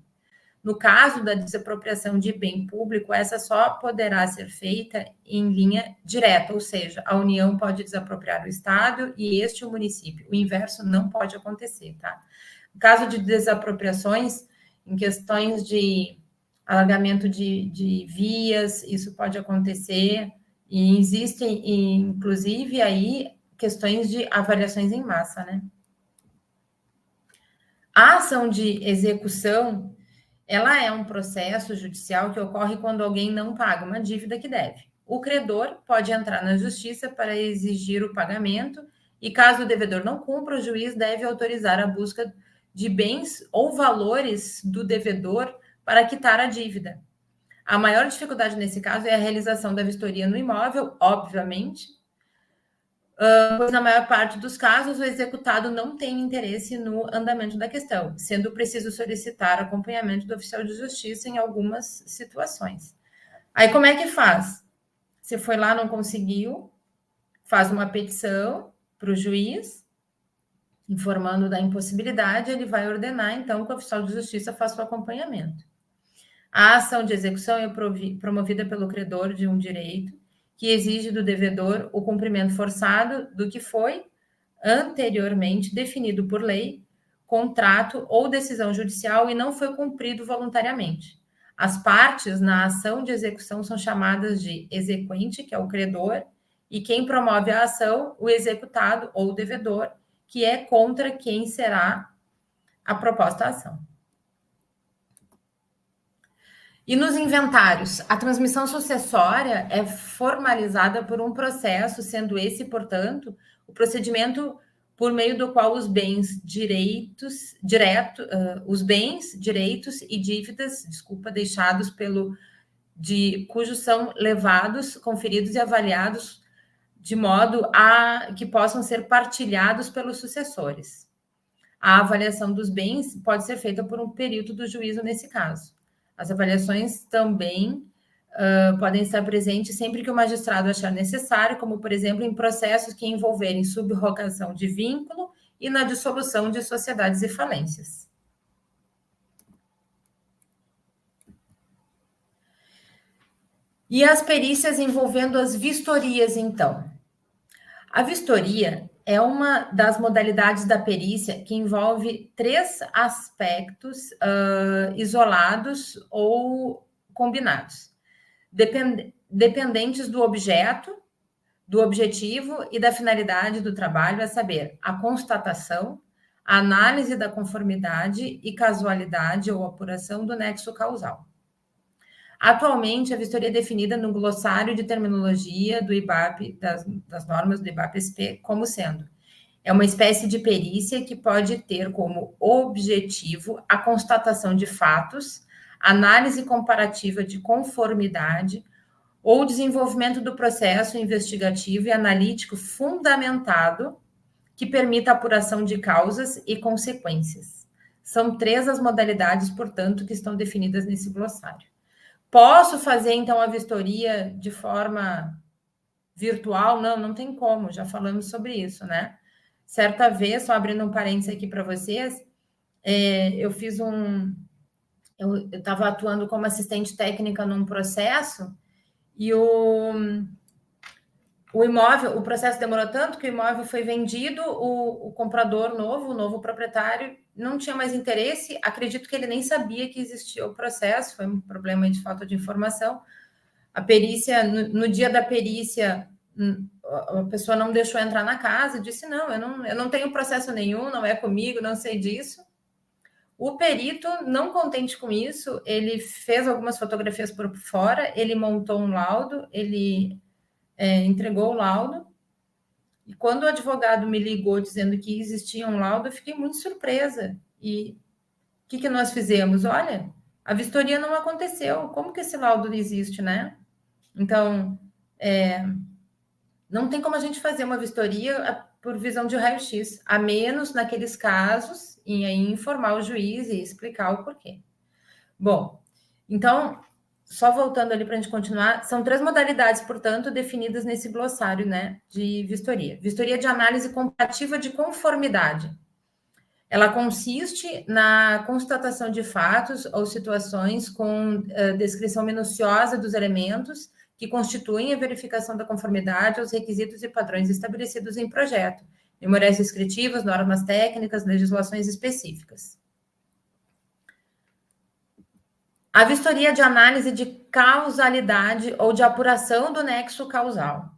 No caso da desapropriação de bem público, essa só poderá ser feita em linha direta, ou seja, a União pode desapropriar o Estado e este o município. O inverso não pode acontecer, tá? No caso de desapropriações, em questões de alargamento de vias, isso pode acontecer, e existem, inclusive, aí questões de avaliações em massa, né? A ação de execução, ela é um processo judicial que ocorre quando alguém não paga uma dívida que deve. O credor pode entrar na justiça para exigir o pagamento e, caso o devedor não cumpra, o juiz deve autorizar a busca de bens ou valores do devedor para quitar a dívida. A maior dificuldade nesse caso é a realização da vistoria no imóvel, obviamente, pois na maior parte dos casos o executado não tem interesse no andamento da questão, sendo preciso solicitar acompanhamento do oficial de justiça em algumas situações. Aí como é que faz? Você foi lá, não conseguiu, faz uma petição para o juiz, informando da impossibilidade, ele vai ordenar, então, que o oficial de justiça faça o acompanhamento. A ação de execução é promovida pelo credor de um direito, que exige do devedor o cumprimento forçado do que foi anteriormente definido por lei, contrato ou decisão judicial e não foi cumprido voluntariamente. As partes na ação de execução são chamadas de exequente, que é o credor, e quem promove a ação, o executado ou o devedor, que é contra quem será a proposta ação. E nos inventários, a transmissão sucessória é formalizada por um processo, sendo esse, portanto, o procedimento por meio do qual os bens, direitos e dívidas, deixados cujos são levados, conferidos e avaliados de modo a que possam ser partilhados pelos sucessores. A avaliação dos bens pode ser feita por um perito do juízo nesse caso. As avaliações também podem estar presentes sempre que o magistrado achar necessário, como, por exemplo, em processos que envolverem subrogação de vínculo e na dissolução de sociedades e falências. E as perícias envolvendo as vistorias, então. A vistoria é uma das modalidades da perícia que envolve 3 aspectos isolados ou combinados, dependentes do objeto, do objetivo e da finalidade do trabalho, a saber, a constatação, a análise da conformidade e casualidade ou apuração do nexo causal. Atualmente, a vistoria é definida no glossário de terminologia do IBAP, das normas do IBAP-SP, como sendo é uma espécie de perícia que pode ter como objetivo a constatação de fatos, análise comparativa de conformidade ou desenvolvimento do processo investigativo e analítico fundamentado que permita a apuração de causas e consequências. São 3 as modalidades, portanto, que estão definidas nesse glossário. Posso fazer, então, a vistoria de forma virtual? Não, não tem como, já falamos sobre isso, né? Certa vez, só abrindo um parênteses aqui para vocês, eu fiz eu estava atuando como assistente técnica num processo e o imóvel, o processo demorou tanto que o imóvel foi vendido, o comprador novo, o novo proprietário, não tinha mais interesse, acredito que ele nem sabia que existia o processo, foi um problema de falta de informação. A perícia, no dia da perícia, a pessoa não deixou entrar na casa, disse, não, eu não tenho processo nenhum, não é comigo, não sei disso. O perito, não contente com isso, ele fez algumas fotografias por fora, ele montou um laudo, ele entregou o laudo, e quando o advogado me ligou dizendo que existia um laudo, eu fiquei muito surpresa. E o que nós fizemos? Olha, a vistoria não aconteceu, como que esse laudo existe, né? Então, não tem como a gente fazer uma vistoria por visão de raio-x, a menos naqueles casos, e aí informar o juiz e explicar o porquê. Bom, Então, só voltando ali para a gente continuar, são 3 modalidades, portanto, definidas nesse glossário, né, de vistoria. Vistoria de análise comparativa de conformidade. Ela consiste na constatação de fatos ou situações com descrição minuciosa dos elementos que constituem a verificação da conformidade aos requisitos e padrões estabelecidos em projeto, memoriais descritivos, normas técnicas, legislações específicas. A vistoria de análise de causalidade ou de apuração do nexo causal.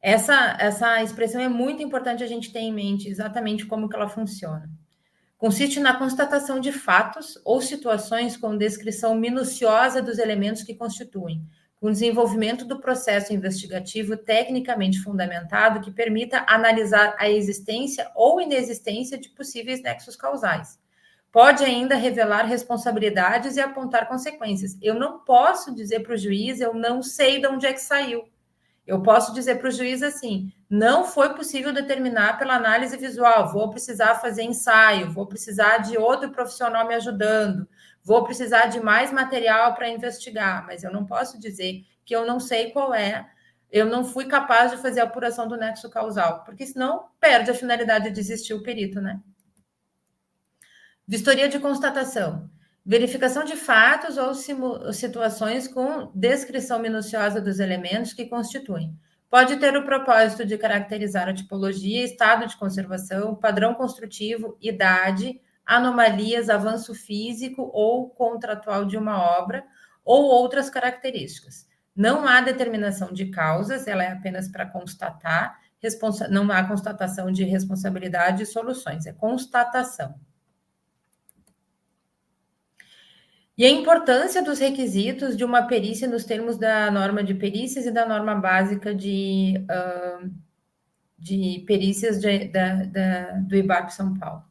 Essa expressão é muito importante a gente ter em mente exatamente como que ela funciona. Consiste na constatação de fatos ou situações com descrição minuciosa dos elementos que constituem, com desenvolvimento do processo investigativo tecnicamente fundamentado que permita analisar a existência ou inexistência de possíveis nexos causais. Pode ainda revelar responsabilidades e apontar consequências. Eu não posso dizer para o juiz, eu não sei de onde é que saiu. Eu posso dizer para o juiz assim, não foi possível determinar pela análise visual, vou precisar fazer ensaio, vou precisar de outro profissional me ajudando, vou precisar de mais material para investigar, mas eu não posso dizer que eu não sei qual é, eu não fui capaz de fazer a apuração do nexo causal, porque senão perde a finalidade de existir o perito, né? Vistoria de constatação. Verificação de fatos ou situações com descrição minuciosa dos elementos que constituem. Pode ter o propósito de caracterizar a tipologia, estado de conservação, padrão construtivo, idade, anomalias, avanço físico ou contratual de uma obra ou outras características. Não há determinação de causas, ela é apenas para constatar, não há constatação de responsabilidade e soluções, é constatação. E a importância dos requisitos de uma perícia nos termos da norma de perícias e da norma básica de perícias do IBAP São Paulo.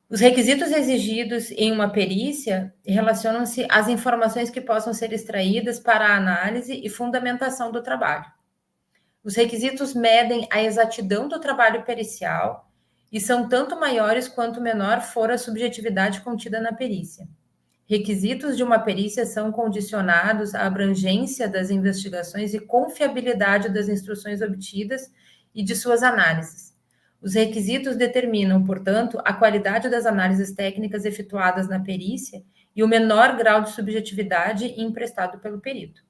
Os requisitos exigidos em uma perícia relacionam-se às informações que possam ser extraídas para a análise e fundamentação do trabalho. Os requisitos medem a exatidão do trabalho pericial e são tanto maiores quanto menor for a subjetividade contida na perícia. Requisitos de uma perícia são condicionados à abrangência das investigações e confiabilidade das instruções obtidas e de suas análises. Os requisitos determinam, portanto, a qualidade das análises técnicas efetuadas na perícia e o menor grau de subjetividade emprestado pelo perito.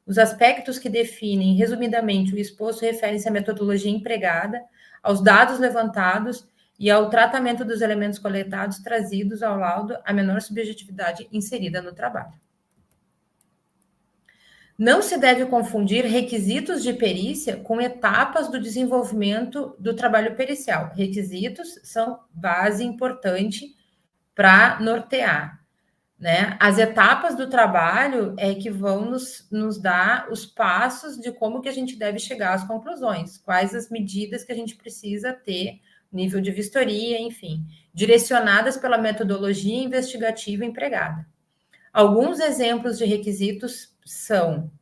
Os aspectos que definem, resumidamente, o exposto referem-se à metodologia empregada, aos dados levantados e ao tratamento dos elementos coletados trazidos ao laudo, a menor subjetividade inserida no trabalho. Não se deve confundir requisitos de perícia com etapas do desenvolvimento do trabalho pericial. Requisitos são base importante para nortear, né? As etapas do trabalho é que vão nos dar os passos de como que a gente deve chegar às conclusões, quais as medidas que a gente precisa ter, nível de vistoria, enfim, direcionadas pela metodologia investigativa empregada. Alguns exemplos de requisitos são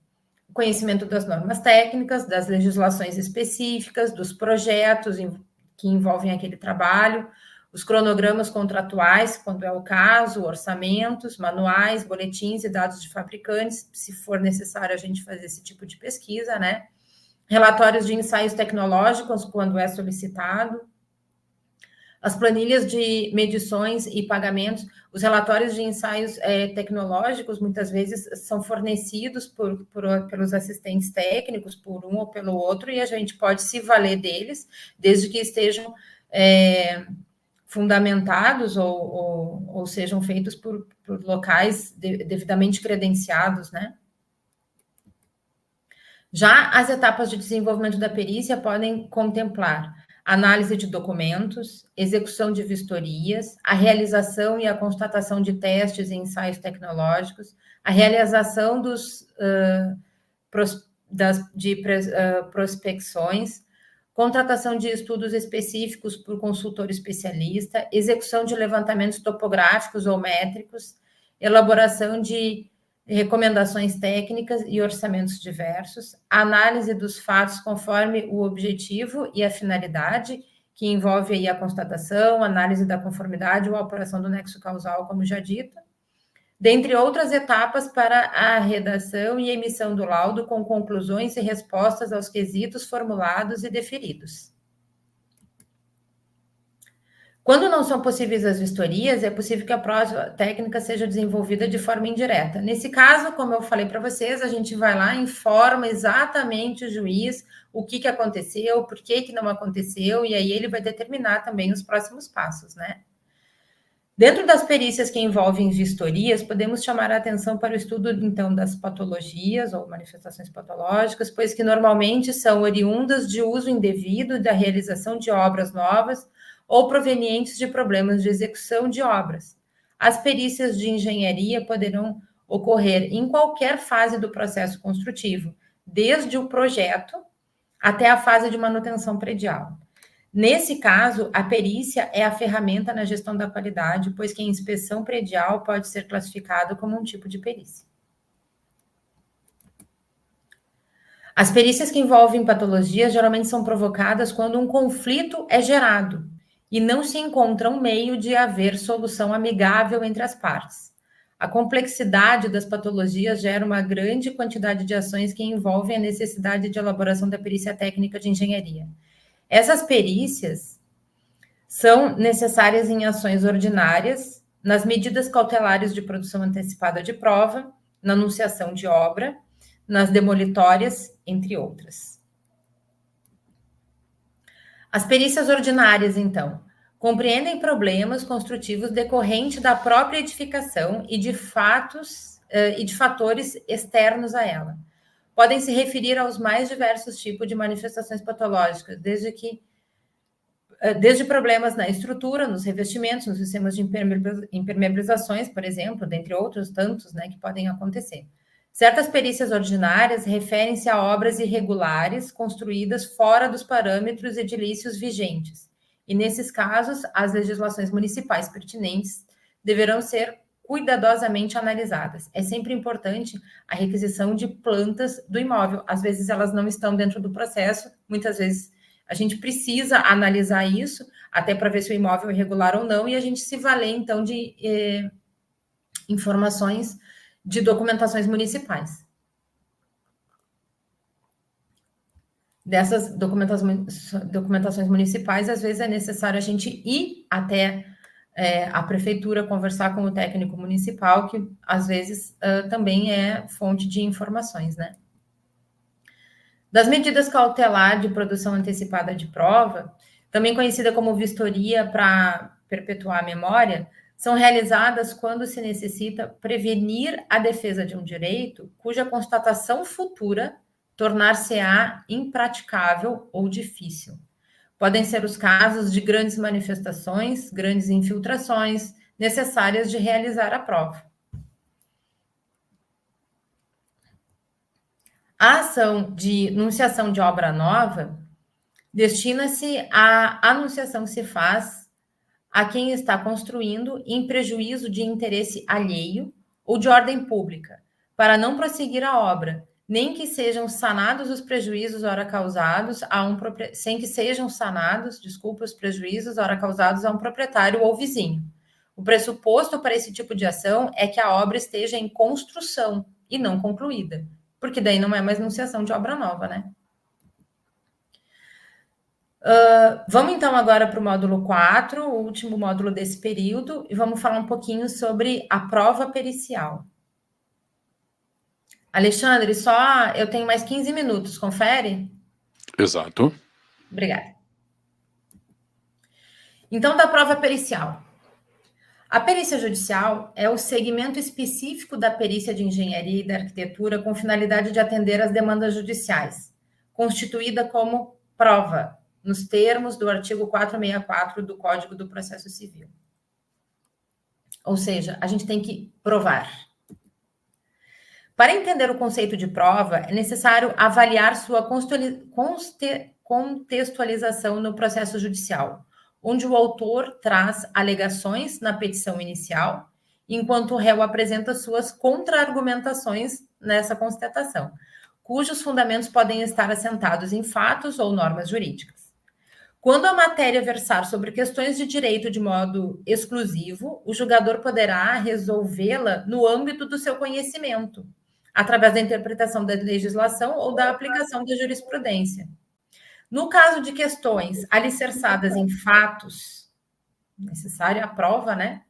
o conhecimento das normas técnicas, das legislações específicas, dos projetos que envolvem aquele trabalho, os cronogramas contratuais, quando é o caso, orçamentos, manuais, boletins e dados de fabricantes, se for necessário a gente fazer esse tipo de pesquisa, né? Relatórios de ensaios tecnológicos, quando é solicitado, as planilhas de medições e pagamentos, os relatórios de ensaios tecnológicos, muitas vezes, são fornecidos pelos assistentes técnicos, por um ou pelo outro, e a gente pode se valer deles, desde que estejam fundamentados ou sejam feitos por locais devidamente credenciados, né? Já as etapas de desenvolvimento da perícia podem contemplar análise de documentos, execução de vistorias, a realização e a constatação de testes e ensaios tecnológicos, a realização prospecções, contratação de estudos específicos por consultor especialista, execução de levantamentos topográficos ou métricos, elaboração de recomendações técnicas e orçamentos diversos, análise dos fatos conforme o objetivo e a finalidade, que envolve aí a constatação, análise da conformidade ou a apuração do nexo causal, como já dito, dentre outras etapas para a redação e emissão do laudo com conclusões e respostas aos quesitos formulados e deferidos. Quando não são possíveis as vistorias, é possível que a prova técnica seja desenvolvida de forma indireta. Nesse caso, como eu falei para vocês, a gente vai lá e informa exatamente o juiz o que aconteceu, por que não aconteceu, e aí ele vai determinar também os próximos passos, né? Dentro das perícias que envolvem vistorias, podemos chamar a atenção para o estudo, então, das patologias ou manifestações patológicas, pois que normalmente são oriundas de uso indevido da realização de obras novas ou provenientes de problemas de execução de obras. As perícias de engenharia poderão ocorrer em qualquer fase do processo construtivo, desde o projeto até a fase de manutenção predial. Nesse caso, a perícia é a ferramenta na gestão da qualidade, pois que a inspeção predial pode ser classificado como um tipo de perícia. As perícias que envolvem patologias geralmente são provocadas quando um conflito é gerado e não se encontra um meio de haver solução amigável entre as partes. A complexidade das patologias gera uma grande quantidade de ações que envolvem a necessidade de elaboração da perícia técnica de engenharia. Essas perícias são necessárias em ações ordinárias, nas medidas cautelares de produção antecipada de prova, na anunciação de obra, nas demolitórias, entre outras. As perícias ordinárias, então, compreendem problemas construtivos decorrentes da própria edificação e de fatores externos a ela. Podem se referir aos mais diversos tipos de manifestações patológicas, desde problemas na estrutura, nos revestimentos, nos sistemas de impermeabilizações, por exemplo, dentre outros tantos, né, que podem acontecer. Certas perícias ordinárias referem-se a obras irregulares construídas fora dos parâmetros edilícios vigentes, e nesses casos, as legislações municipais pertinentes deverão ser cuidadosamente analisadas. É sempre importante a requisição de plantas do imóvel. Às vezes elas não estão dentro do processo, muitas vezes a gente precisa analisar isso, até para ver se o imóvel é irregular ou não, e a gente se valer, então, de informações de documentações municipais. Dessas documentações municipais, às vezes é necessário a gente ir até a prefeitura, conversar com o técnico municipal, que às vezes também é fonte de informações, né? Das medidas cautelar de produção antecipada de prova, também conhecida como vistoria para perpetuar a memória, são realizadas quando se necessita prevenir a defesa de um direito cuja constatação futura tornar-se-á impraticável ou difícil. Podem ser os casos de grandes manifestações, grandes infiltrações, necessárias de realizar a prova. A ação de anunciação de obra nova destina-se à anunciação que se faz a quem está construindo em prejuízo de interesse alheio ou de ordem pública, para não prosseguir a obra, nem que sejam sanados os prejuízos ora causados sem que sejam sanados, os prejuízos ora causados a um proprietário ou vizinho. O pressuposto para esse tipo de ação é que a obra esteja em construção e não concluída, porque daí não é mais anunciação de obra nova, né? Vamos então agora para o módulo 4, o último módulo desse período, e vamos falar um pouquinho sobre a prova pericial. Alexandre, eu tenho mais 15 minutos, confere? Exato. Obrigada. Então, da prova pericial. A perícia judicial é o segmento específico da perícia de engenharia e da arquitetura com finalidade de atender às demandas judiciais, constituída como prova, nos termos do artigo 464 do Código do Processo Civil. Ou seja, a gente tem que provar. Para entender o conceito de prova, é necessário avaliar sua contextualização no processo judicial, onde o autor traz alegações na petição inicial, enquanto o réu apresenta suas contra-argumentações nessa constatação, cujos fundamentos podem estar assentados em fatos ou normas jurídicas. Quando a matéria versar sobre questões de direito de modo exclusivo, o julgador poderá resolvê-la no âmbito do seu conhecimento, através da interpretação da legislação ou da aplicação da jurisprudência. No caso de questões alicerçadas em fatos, necessária a prova, né?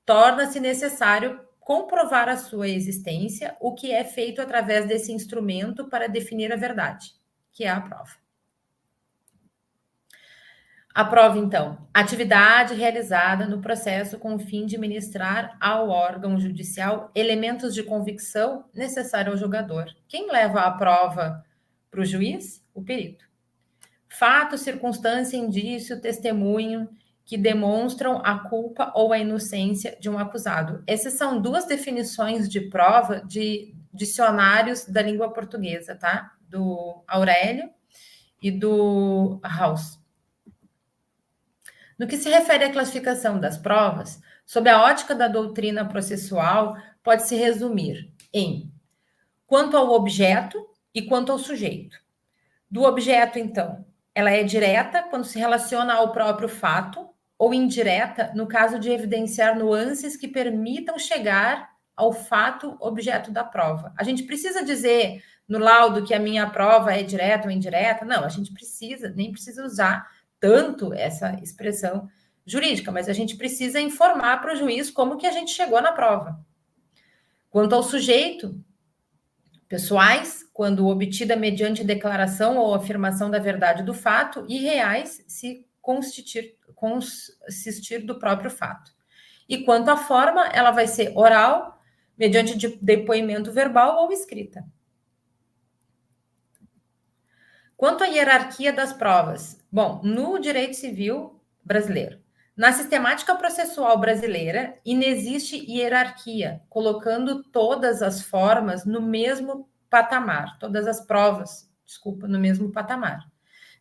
Torna-se necessário comprovar a sua existência, o que é feito através desse instrumento para definir a verdade, que é a prova. A prova, então, atividade realizada no processo com o fim de ministrar ao órgão judicial elementos de convicção necessários ao julgador. Quem leva a prova para o juiz? O perito. Fato, circunstância, indício, testemunho que demonstram a culpa ou a inocência de um acusado. Essas são duas definições de prova de dicionários da língua portuguesa, tá? Do Aurélio e do Haus. No que se refere à classificação das provas, sob a ótica da doutrina processual, pode-se resumir em quanto ao objeto e quanto ao sujeito. Do objeto, então, ela é direta quando se relaciona ao próprio fato, ou indireta no caso de evidenciar nuances que permitam chegar ao fato objeto da prova. A gente precisa dizer no laudo que a minha prova é direta ou indireta? Não, a gente nem precisa usar tanto essa expressão jurídica, mas a gente precisa informar para o juiz como que a gente chegou na prova. Quanto ao sujeito, pessoais, quando obtida mediante declaração ou afirmação da verdade do fato, e reais, se consistir do próprio fato. E quanto à forma, ela vai ser oral, mediante depoimento verbal ou escrita. Quanto à hierarquia das provas, bom, no direito civil brasileiro, na sistemática processual brasileira, inexiste hierarquia, colocando todas as formas no mesmo patamar, todas as provas, no mesmo patamar.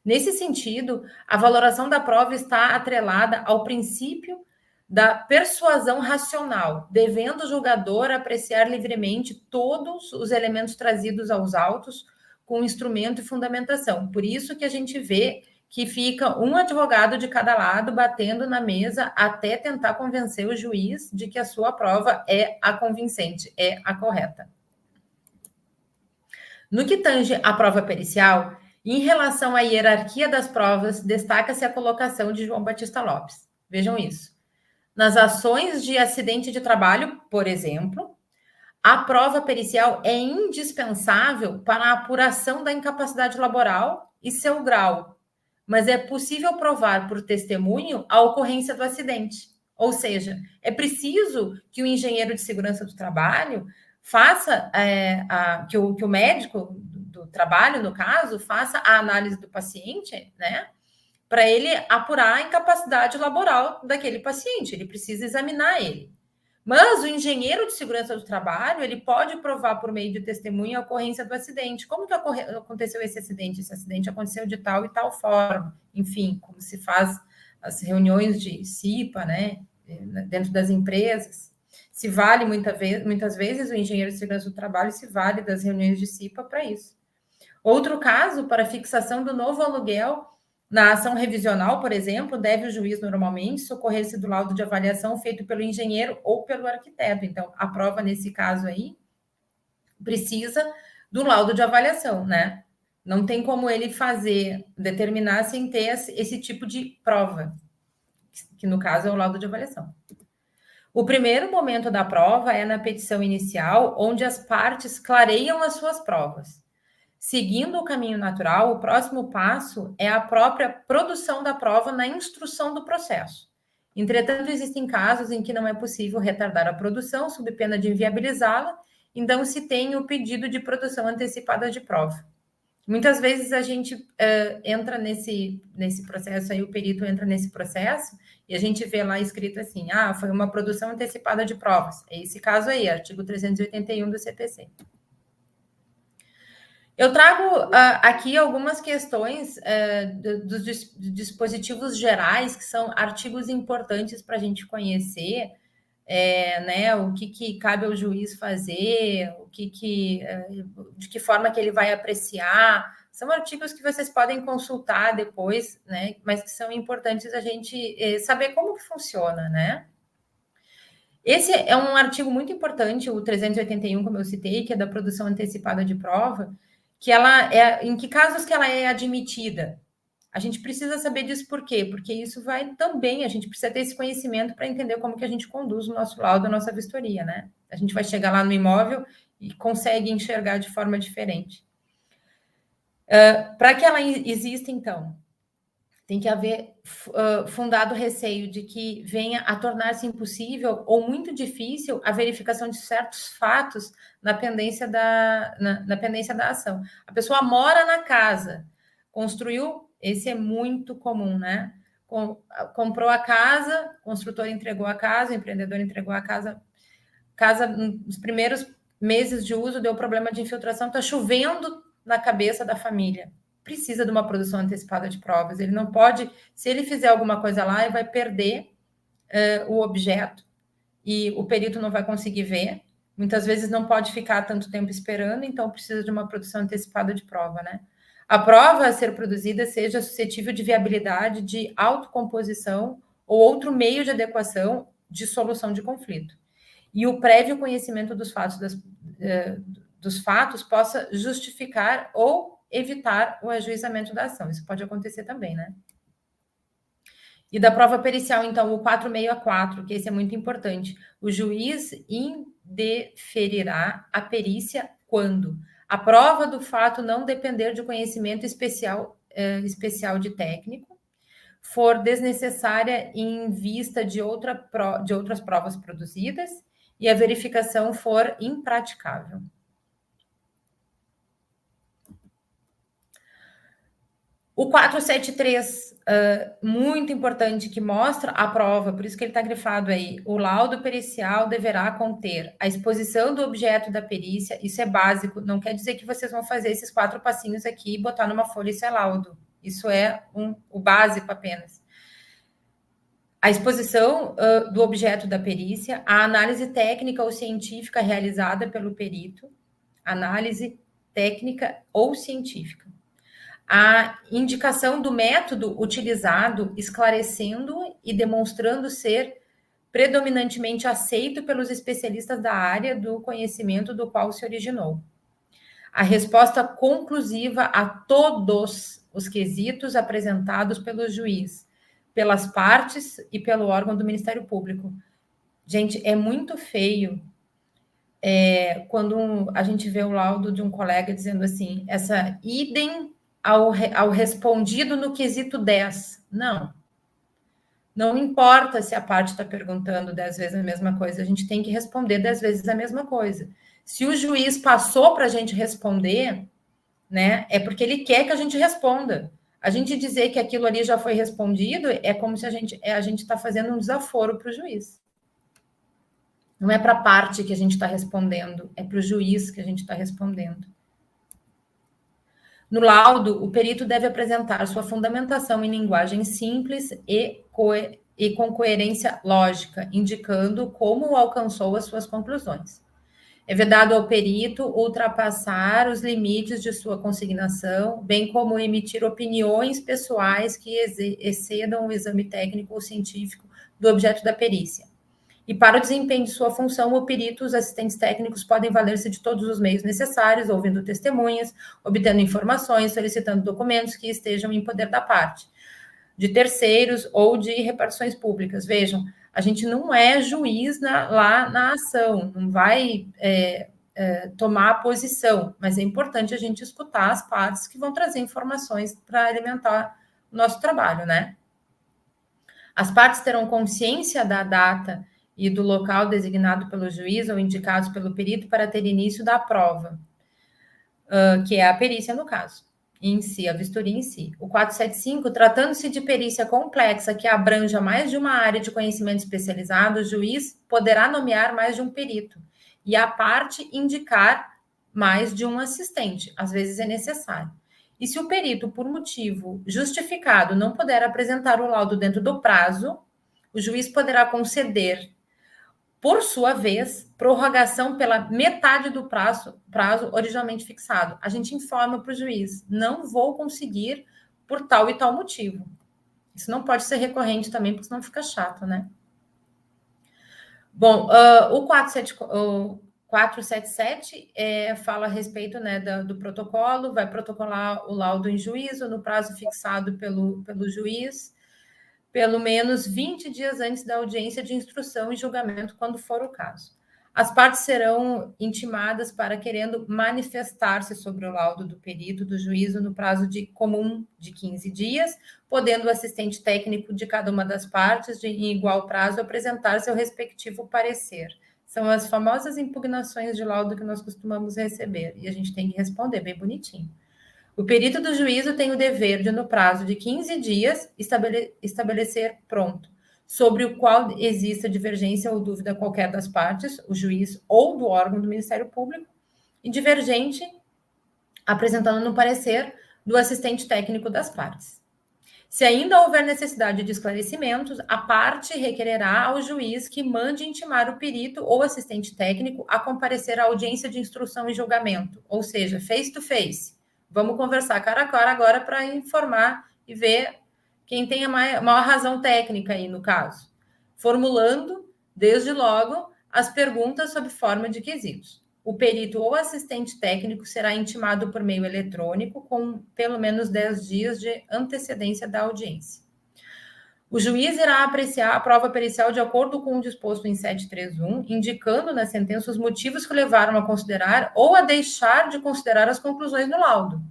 Nesse sentido, a valoração da prova está atrelada ao princípio da persuasão racional, devendo o julgador apreciar livremente todos os elementos trazidos aos autos com instrumento e fundamentação. Por isso que a gente vê que fica um advogado de cada lado batendo na mesa até tentar convencer o juiz de que a sua prova é a convincente, é a correta. No que tange à prova pericial, em relação à hierarquia das provas, destaca-se a colocação de João Batista Lopes. Vejam isso. Nas ações de acidente de trabalho, por exemplo, a prova pericial é indispensável para a apuração da incapacidade laboral e seu grau, mas é possível provar por testemunho a ocorrência do acidente. Ou seja, é preciso que o engenheiro de segurança do trabalho faça, que o médico do trabalho, no caso, faça a análise do paciente, né? Para ele apurar a incapacidade laboral daquele paciente, ele precisa examinar ele. Mas o engenheiro de segurança do trabalho, ele pode provar por meio de testemunha a ocorrência do acidente. Como que aconteceu esse acidente? Esse acidente aconteceu de tal e tal forma. Enfim, como se faz as reuniões de CIPA, né, dentro das empresas. Se vale muitas vezes o engenheiro de segurança do trabalho se vale das reuniões de CIPA para isso. Outro caso, para fixação do novo aluguel, na ação revisional, por exemplo, deve o juiz normalmente socorrer-se do laudo de avaliação feito pelo engenheiro ou pelo arquiteto. Então, a prova, nesse caso aí, precisa do laudo de avaliação, né? Não tem como ele determinar sem ter esse tipo de prova, que no caso é o laudo de avaliação. O primeiro momento da prova é na petição inicial, onde as partes clareiam as suas provas. Seguindo o caminho natural, o próximo passo é a própria produção da prova na instrução do processo. Entretanto, existem casos em que não é possível retardar a produção, sob pena de inviabilizá-la, então se tem o pedido de produção antecipada de prova. Muitas vezes a gente entra nesse processo, aí o perito entra nesse processo, e a gente vê lá escrito assim, foi uma produção antecipada de provas. É esse caso aí, artigo 381 do CPC. Eu trago aqui algumas questões dos dispositivos gerais, que são artigos importantes para a gente conhecer, né, o que cabe ao juiz fazer, de que forma que ele vai apreciar São artigos que vocês podem consultar depois, né? Mas que são importantes a gente saber como que funciona, né? Esse é um artigo muito importante, o 381, como eu citei, que é da produção antecipada de prova, que ela é, em que casos que ela é admitida? A gente precisa saber disso por quê? Porque isso vai também, a gente precisa ter esse conhecimento para entender como que a gente conduz o nosso laudo, a nossa vistoria, né? A gente vai chegar lá no imóvel e consegue enxergar de forma diferente. Para que ela exista, então, tem que haver fundado receio de que venha a tornar-se impossível ou muito difícil a verificação de certos fatos na pendência na pendência da ação. A pessoa mora na casa, construiu, esse é muito comum, né? Comprou a casa, o construtor entregou a casa, o empreendedor entregou a casa, nos primeiros meses de uso deu problema de infiltração, está chovendo na cabeça da família. Precisa de uma produção antecipada de provas. Ele não pode, se ele fizer alguma coisa lá, ele vai perder o objeto e o perito não vai conseguir ver. Muitas vezes não pode ficar tanto tempo esperando, então precisa de uma produção antecipada de prova, né? A prova a ser produzida seja suscetível de viabilidade, de autocomposição ou outro meio de adequação de solução de conflito. E o prévio conhecimento dos fatos possa justificar ou evitar o ajuizamento da ação. Isso pode acontecer também, né? E da prova pericial, então, o 464, que esse é muito importante. O juiz indeferirá a perícia quando a prova do fato não depender de conhecimento especial de técnico, for desnecessária em vista de outras provas produzidas e a verificação for impraticável. O 473, muito importante, que mostra a prova, por isso que ele está grifado aí. O laudo pericial deverá conter a exposição do objeto da perícia, isso é básico, não quer dizer que vocês vão fazer esses 4 passinhos aqui e botar numa folha, isso é laudo. Isso é o básico apenas. A exposição do objeto da perícia, a análise técnica ou científica realizada pelo perito, análise técnica ou científica. A indicação do método utilizado, esclarecendo e demonstrando ser predominantemente aceito pelos especialistas da área do conhecimento do qual se originou. A resposta conclusiva a todos os quesitos apresentados pelo juiz, pelas partes e pelo órgão do Ministério Público. Gente, é muito feio quando a gente vê o laudo de um colega dizendo assim, essa idem ao respondido no quesito 10. Não importa se a parte está perguntando 10 vezes a mesma coisa, a gente tem que responder 10 vezes a mesma coisa. Se o juiz passou para a gente responder, né, é porque ele quer que a gente responda. A gente dizer que aquilo ali já foi respondido é como se a gente está fazendo um desaforo para o juiz. Não é para a parte que a gente está respondendo, é para o juiz que a gente está respondendo. No laudo, o perito deve apresentar sua fundamentação em linguagem simples e com coerência lógica, indicando como alcançou as suas conclusões. É vedado ao perito ultrapassar os limites de sua consignação, bem como emitir opiniões pessoais que excedam o exame técnico ou científico do objeto da perícia. E para o desempenho de sua função, o perito, os assistentes técnicos podem valer-se de todos os meios necessários, ouvindo testemunhas, obtendo informações, solicitando documentos que estejam em poder da parte, de terceiros ou de repartições públicas. Vejam, a gente não é juiz lá na ação, não vai tomar posição, mas é importante a gente escutar as partes que vão trazer informações para alimentar o nosso trabalho, né? As partes terão consciência da data e do local designado pelo juiz ou indicados pelo perito para ter início da prova, que é a perícia no caso, em si, a vistoria em si. O 475, tratando-se de perícia complexa que abranja mais de uma área de conhecimento especializado, o juiz poderá nomear mais de um perito e a parte indicar mais de um assistente, às vezes é necessário. E se o perito, por motivo justificado, não puder apresentar o laudo dentro do prazo, o juiz poderá conceder Por sua vez, prorrogação pela metade do prazo originalmente fixado. A gente informa para o juiz, não vou conseguir por tal e tal motivo. Isso não pode ser recorrente também, porque senão fica chato, né? Bom, o 477 fala a respeito, né, do protocolo, vai protocolar o laudo em juízo no prazo fixado pelo juiz, pelo menos 20 dias antes da audiência de instrução e julgamento, quando for o caso. As partes serão intimadas para querendo manifestar-se sobre o laudo do perito do juízo no prazo comum de 15 dias, podendo o assistente técnico de cada uma das partes, em igual prazo, apresentar seu respectivo parecer. São as famosas impugnações de laudo que nós costumamos receber, e a gente tem que responder bem bonitinho. O perito do juízo tem o dever de, no prazo de 15 dias, estabelecer pronto, sobre o qual exista divergência ou dúvida qualquer das partes, o juiz ou do órgão do Ministério Público, e divergente, apresentando no parecer do assistente técnico das partes. Se ainda houver necessidade de esclarecimentos, a parte requererá ao juiz que mande intimar o perito ou assistente técnico a comparecer à audiência de instrução e julgamento, ou seja, face to face. Vamos conversar cara a cara agora para informar e ver quem tem a maior razão técnica aí no caso, formulando, desde logo, as perguntas sob forma de quesitos. O perito ou assistente técnico será intimado por meio eletrônico com pelo menos 10 dias de antecedência da audiência. O juiz irá apreciar a prova pericial de acordo com o disposto em 731, indicando na sentença os motivos que levaram a considerar ou a deixar de considerar as conclusões do laudo,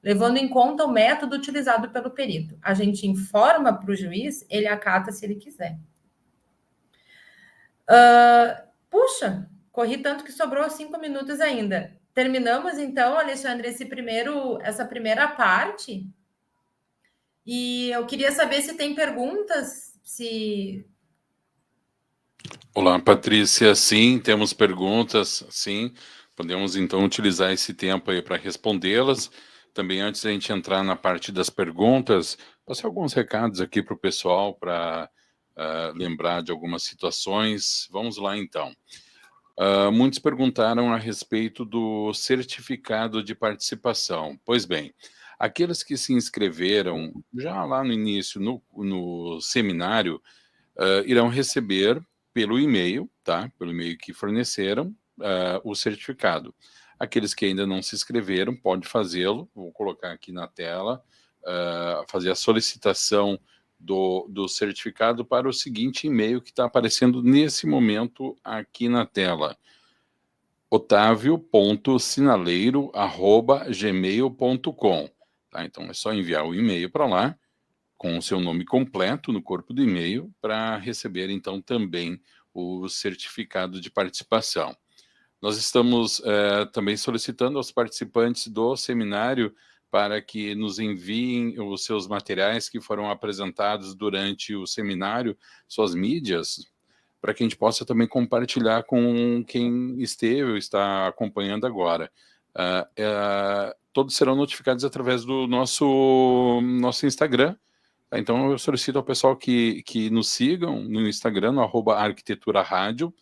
levando em conta o método utilizado pelo perito. A gente informa para o juiz, ele acata se ele quiser. Puxa, corri tanto que sobrou 5 minutos ainda. Terminamos, então, Alexandre, essa primeira parte. E eu queria saber se tem perguntas, Olá, Patrícia. Sim, temos perguntas, sim. Podemos, então, utilizar esse tempo aí para respondê-las. Também, antes da gente entrar na parte das perguntas, passei alguns recados aqui para o pessoal para lembrar de algumas situações. Vamos lá, então. Muitos perguntaram a respeito do certificado de participação. Pois bem, aqueles que se inscreveram já lá no início, no seminário, irão receber pelo e-mail, tá? Pelo e-mail que forneceram, o certificado. Aqueles que ainda não se inscreveram, pode fazê-lo. Vou colocar aqui na tela, fazer a solicitação do certificado para o seguinte e-mail que está aparecendo nesse momento aqui na tela: otavio.sinaleiro@gmail.com. Tá? Então é só enviar o e-mail para lá com o seu nome completo no corpo do e-mail para receber então também o certificado de participação. Nós estamos também solicitando aos participantes do seminário para que nos enviem os seus materiais que foram apresentados durante o seminário, suas mídias, para que a gente possa também compartilhar com quem esteve ou está acompanhando agora. Todos serão notificados através do nosso Instagram. Então, eu solicito ao pessoal que nos sigam no Instagram, no @arquiteturarádio.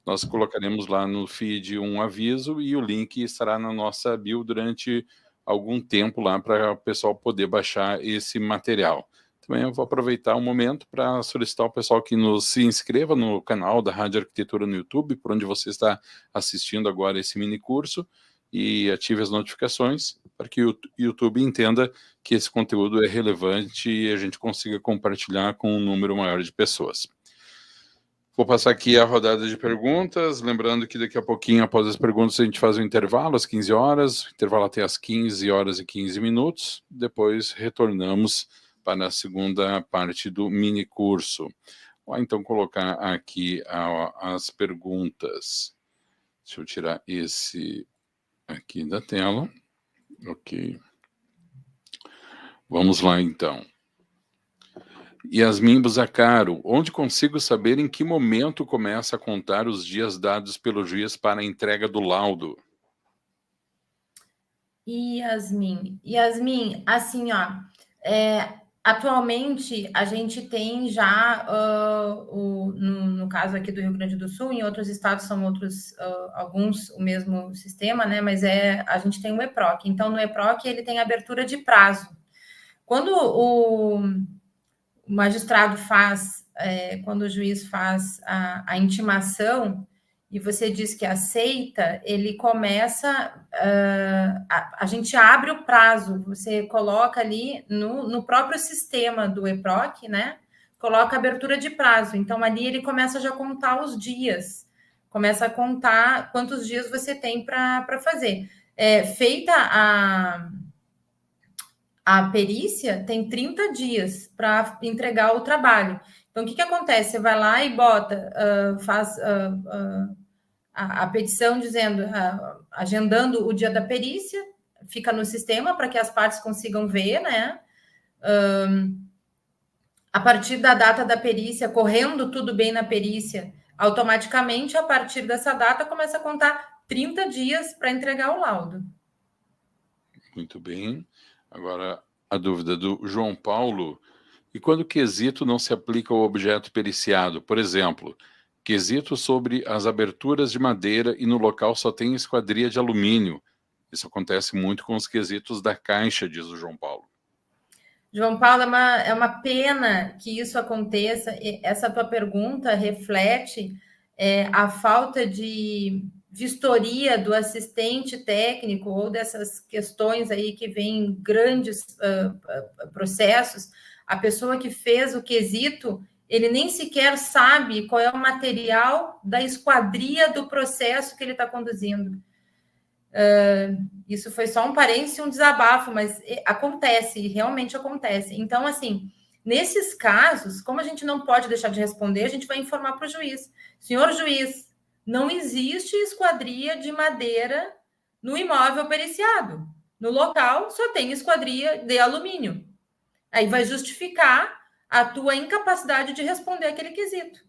Nós colocaremos lá no feed um aviso e o link estará na nossa bio durante algum tempo lá para o pessoal poder baixar esse material. Também eu vou aproveitar o momento para solicitar ao pessoal que se inscreva no canal da Rádio Arquitetura no YouTube, por onde você está assistindo agora esse mini curso, e ative as notificações para que o YouTube entenda que esse conteúdo é relevante e a gente consiga compartilhar com um número maior de pessoas. Vou passar aqui a rodada de perguntas, lembrando que daqui a pouquinho, após as perguntas, a gente faz um intervalo às 15 horas, o intervalo até às 15 horas e 15 minutos, depois retornamos para a segunda parte do mini curso. Vou então colocar aqui as perguntas. Deixa eu tirar esse aqui da tela. Ok. Vamos lá, então. Yasmin Buzacaro, onde consigo saber em que momento começa a contar os dias dados pelo juiz para a entrega do laudo? Yasmin, assim, ó, Atualmente, a gente tem já, no caso aqui do Rio Grande do Sul, em outros estados são outros, alguns o mesmo sistema, né? Mas a gente tem o EPROC. Então, no EPROC, ele tem abertura de prazo. Quando o magistrado faz, quando o juiz faz a intimação, e você diz que aceita, ele começa, a gente abre o prazo, você coloca ali no próprio sistema do EPROC, né? Coloca abertura de prazo. Então, ali ele começa já a contar os dias, começa a contar quantos dias você tem para fazer. Feita a perícia, tem 30 dias para entregar o trabalho. Então, o que acontece? Você vai lá e bota, faz a petição dizendo, agendando o dia da perícia, fica no sistema para que as partes consigam ver, né? A partir da data da perícia, correndo tudo bem na perícia, automaticamente, a partir dessa data, começa a contar 30 dias para entregar o laudo. Muito bem. Agora, a dúvida do João Paulo. E quando o quesito não se aplica ao objeto periciado? Por exemplo, quesito sobre as aberturas de madeira e no local só tem esquadria de alumínio. Isso acontece muito com os quesitos da caixa, diz o João Paulo. João Paulo, é uma pena que isso aconteça. Essa tua pergunta reflete a falta de vistoria do assistente técnico ou dessas questões aí que vêm grandes processos. A pessoa que fez o quesito, ele nem sequer sabe qual é o material da esquadria do processo que ele está conduzindo. Isso foi só um parênteses e um desabafo, mas acontece, realmente acontece. Então, assim, nesses casos, como a gente não pode deixar de responder, a gente vai informar para o juiz. Senhor juiz, não existe esquadria de madeira no imóvel periciado. No local, só tem esquadria de alumínio. Aí vai justificar a tua incapacidade de responder aquele quesito.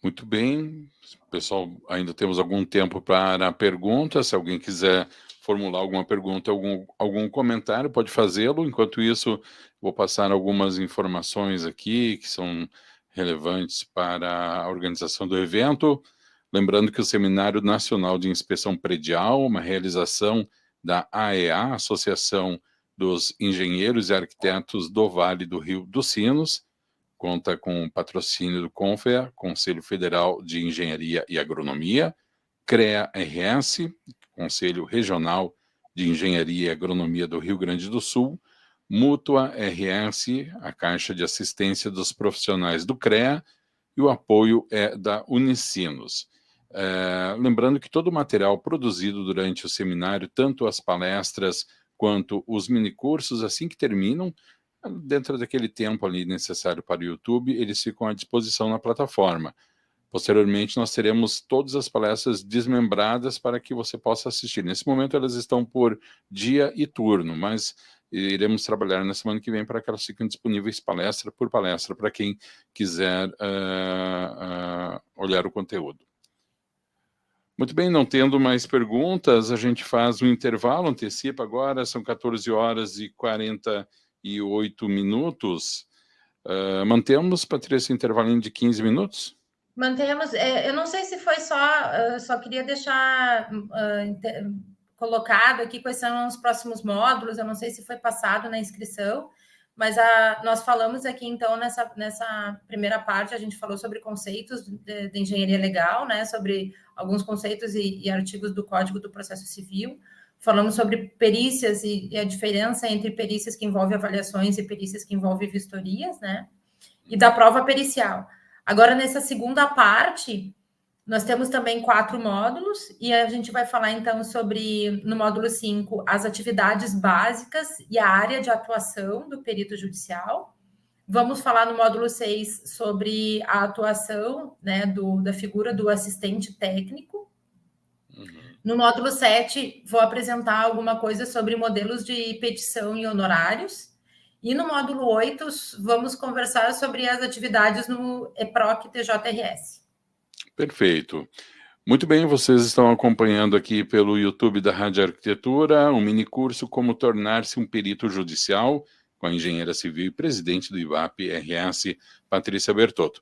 Muito bem. Pessoal, ainda temos algum tempo para perguntas. Se alguém quiser formular alguma pergunta, algum comentário, pode fazê-lo. Enquanto isso, vou passar algumas informações aqui que são relevantes para a organização do evento. Lembrando que o Seminário Nacional de Inspeção Predial, uma realização da AEA, Associação dos Engenheiros e Arquitetos do Vale do Rio dos Sinos, conta com o patrocínio do CONFEA, Conselho Federal de Engenharia e Agronomia, CREA-RS, Conselho Regional de Engenharia e Agronomia do Rio Grande do Sul, Mútua RS, a Caixa de Assistência dos Profissionais do CREA, e o apoio é da Unicinos. Lembrando que todo o material produzido durante o seminário, tanto as palestras quanto os minicursos, assim que terminam, dentro daquele tempo ali necessário para o YouTube, eles ficam à disposição na plataforma. Posteriormente, nós teremos todas as palestras desmembradas para que você possa assistir. Nesse momento, elas estão por dia e turno, mas iremos trabalhar na semana que vem para que elas fiquem disponíveis palestra por palestra para quem quiser olhar o conteúdo. Muito bem, não tendo mais perguntas, a gente faz um intervalo, antecipa agora, são 14 horas e 48 minutos. Mantemos, Patrícia, intervalinho de 15 minutos? Mantemos. Eu não sei se foi só queria deixar colocado aqui quais são os próximos módulos, eu não sei se foi passado na inscrição, mas nós falamos aqui, então, nessa primeira parte, a gente falou sobre conceitos de engenharia legal, né, sobre alguns conceitos e artigos do Código do Processo Civil, falamos sobre perícias e a diferença entre perícias que envolvem avaliações e perícias que envolvem vistorias, né, e da prova pericial. Agora, nessa segunda parte, nós temos também 4 módulos, e a gente vai falar, então, sobre, no módulo 5, as atividades básicas e a área de atuação do perito judicial. Vamos falar no módulo 6 sobre a atuação, né, da figura do assistente técnico. No módulo 7, vou apresentar alguma coisa sobre modelos de petição e honorários. E no módulo 8, vamos conversar sobre as atividades no EPROC TJRS. Perfeito. Muito bem, vocês estão acompanhando aqui pelo YouTube da Rádio Arquitetura um mini curso Como Tornar-se um Perito Judicial, com a engenheira civil e presidente do IBAP RS, Patrícia Bertotto.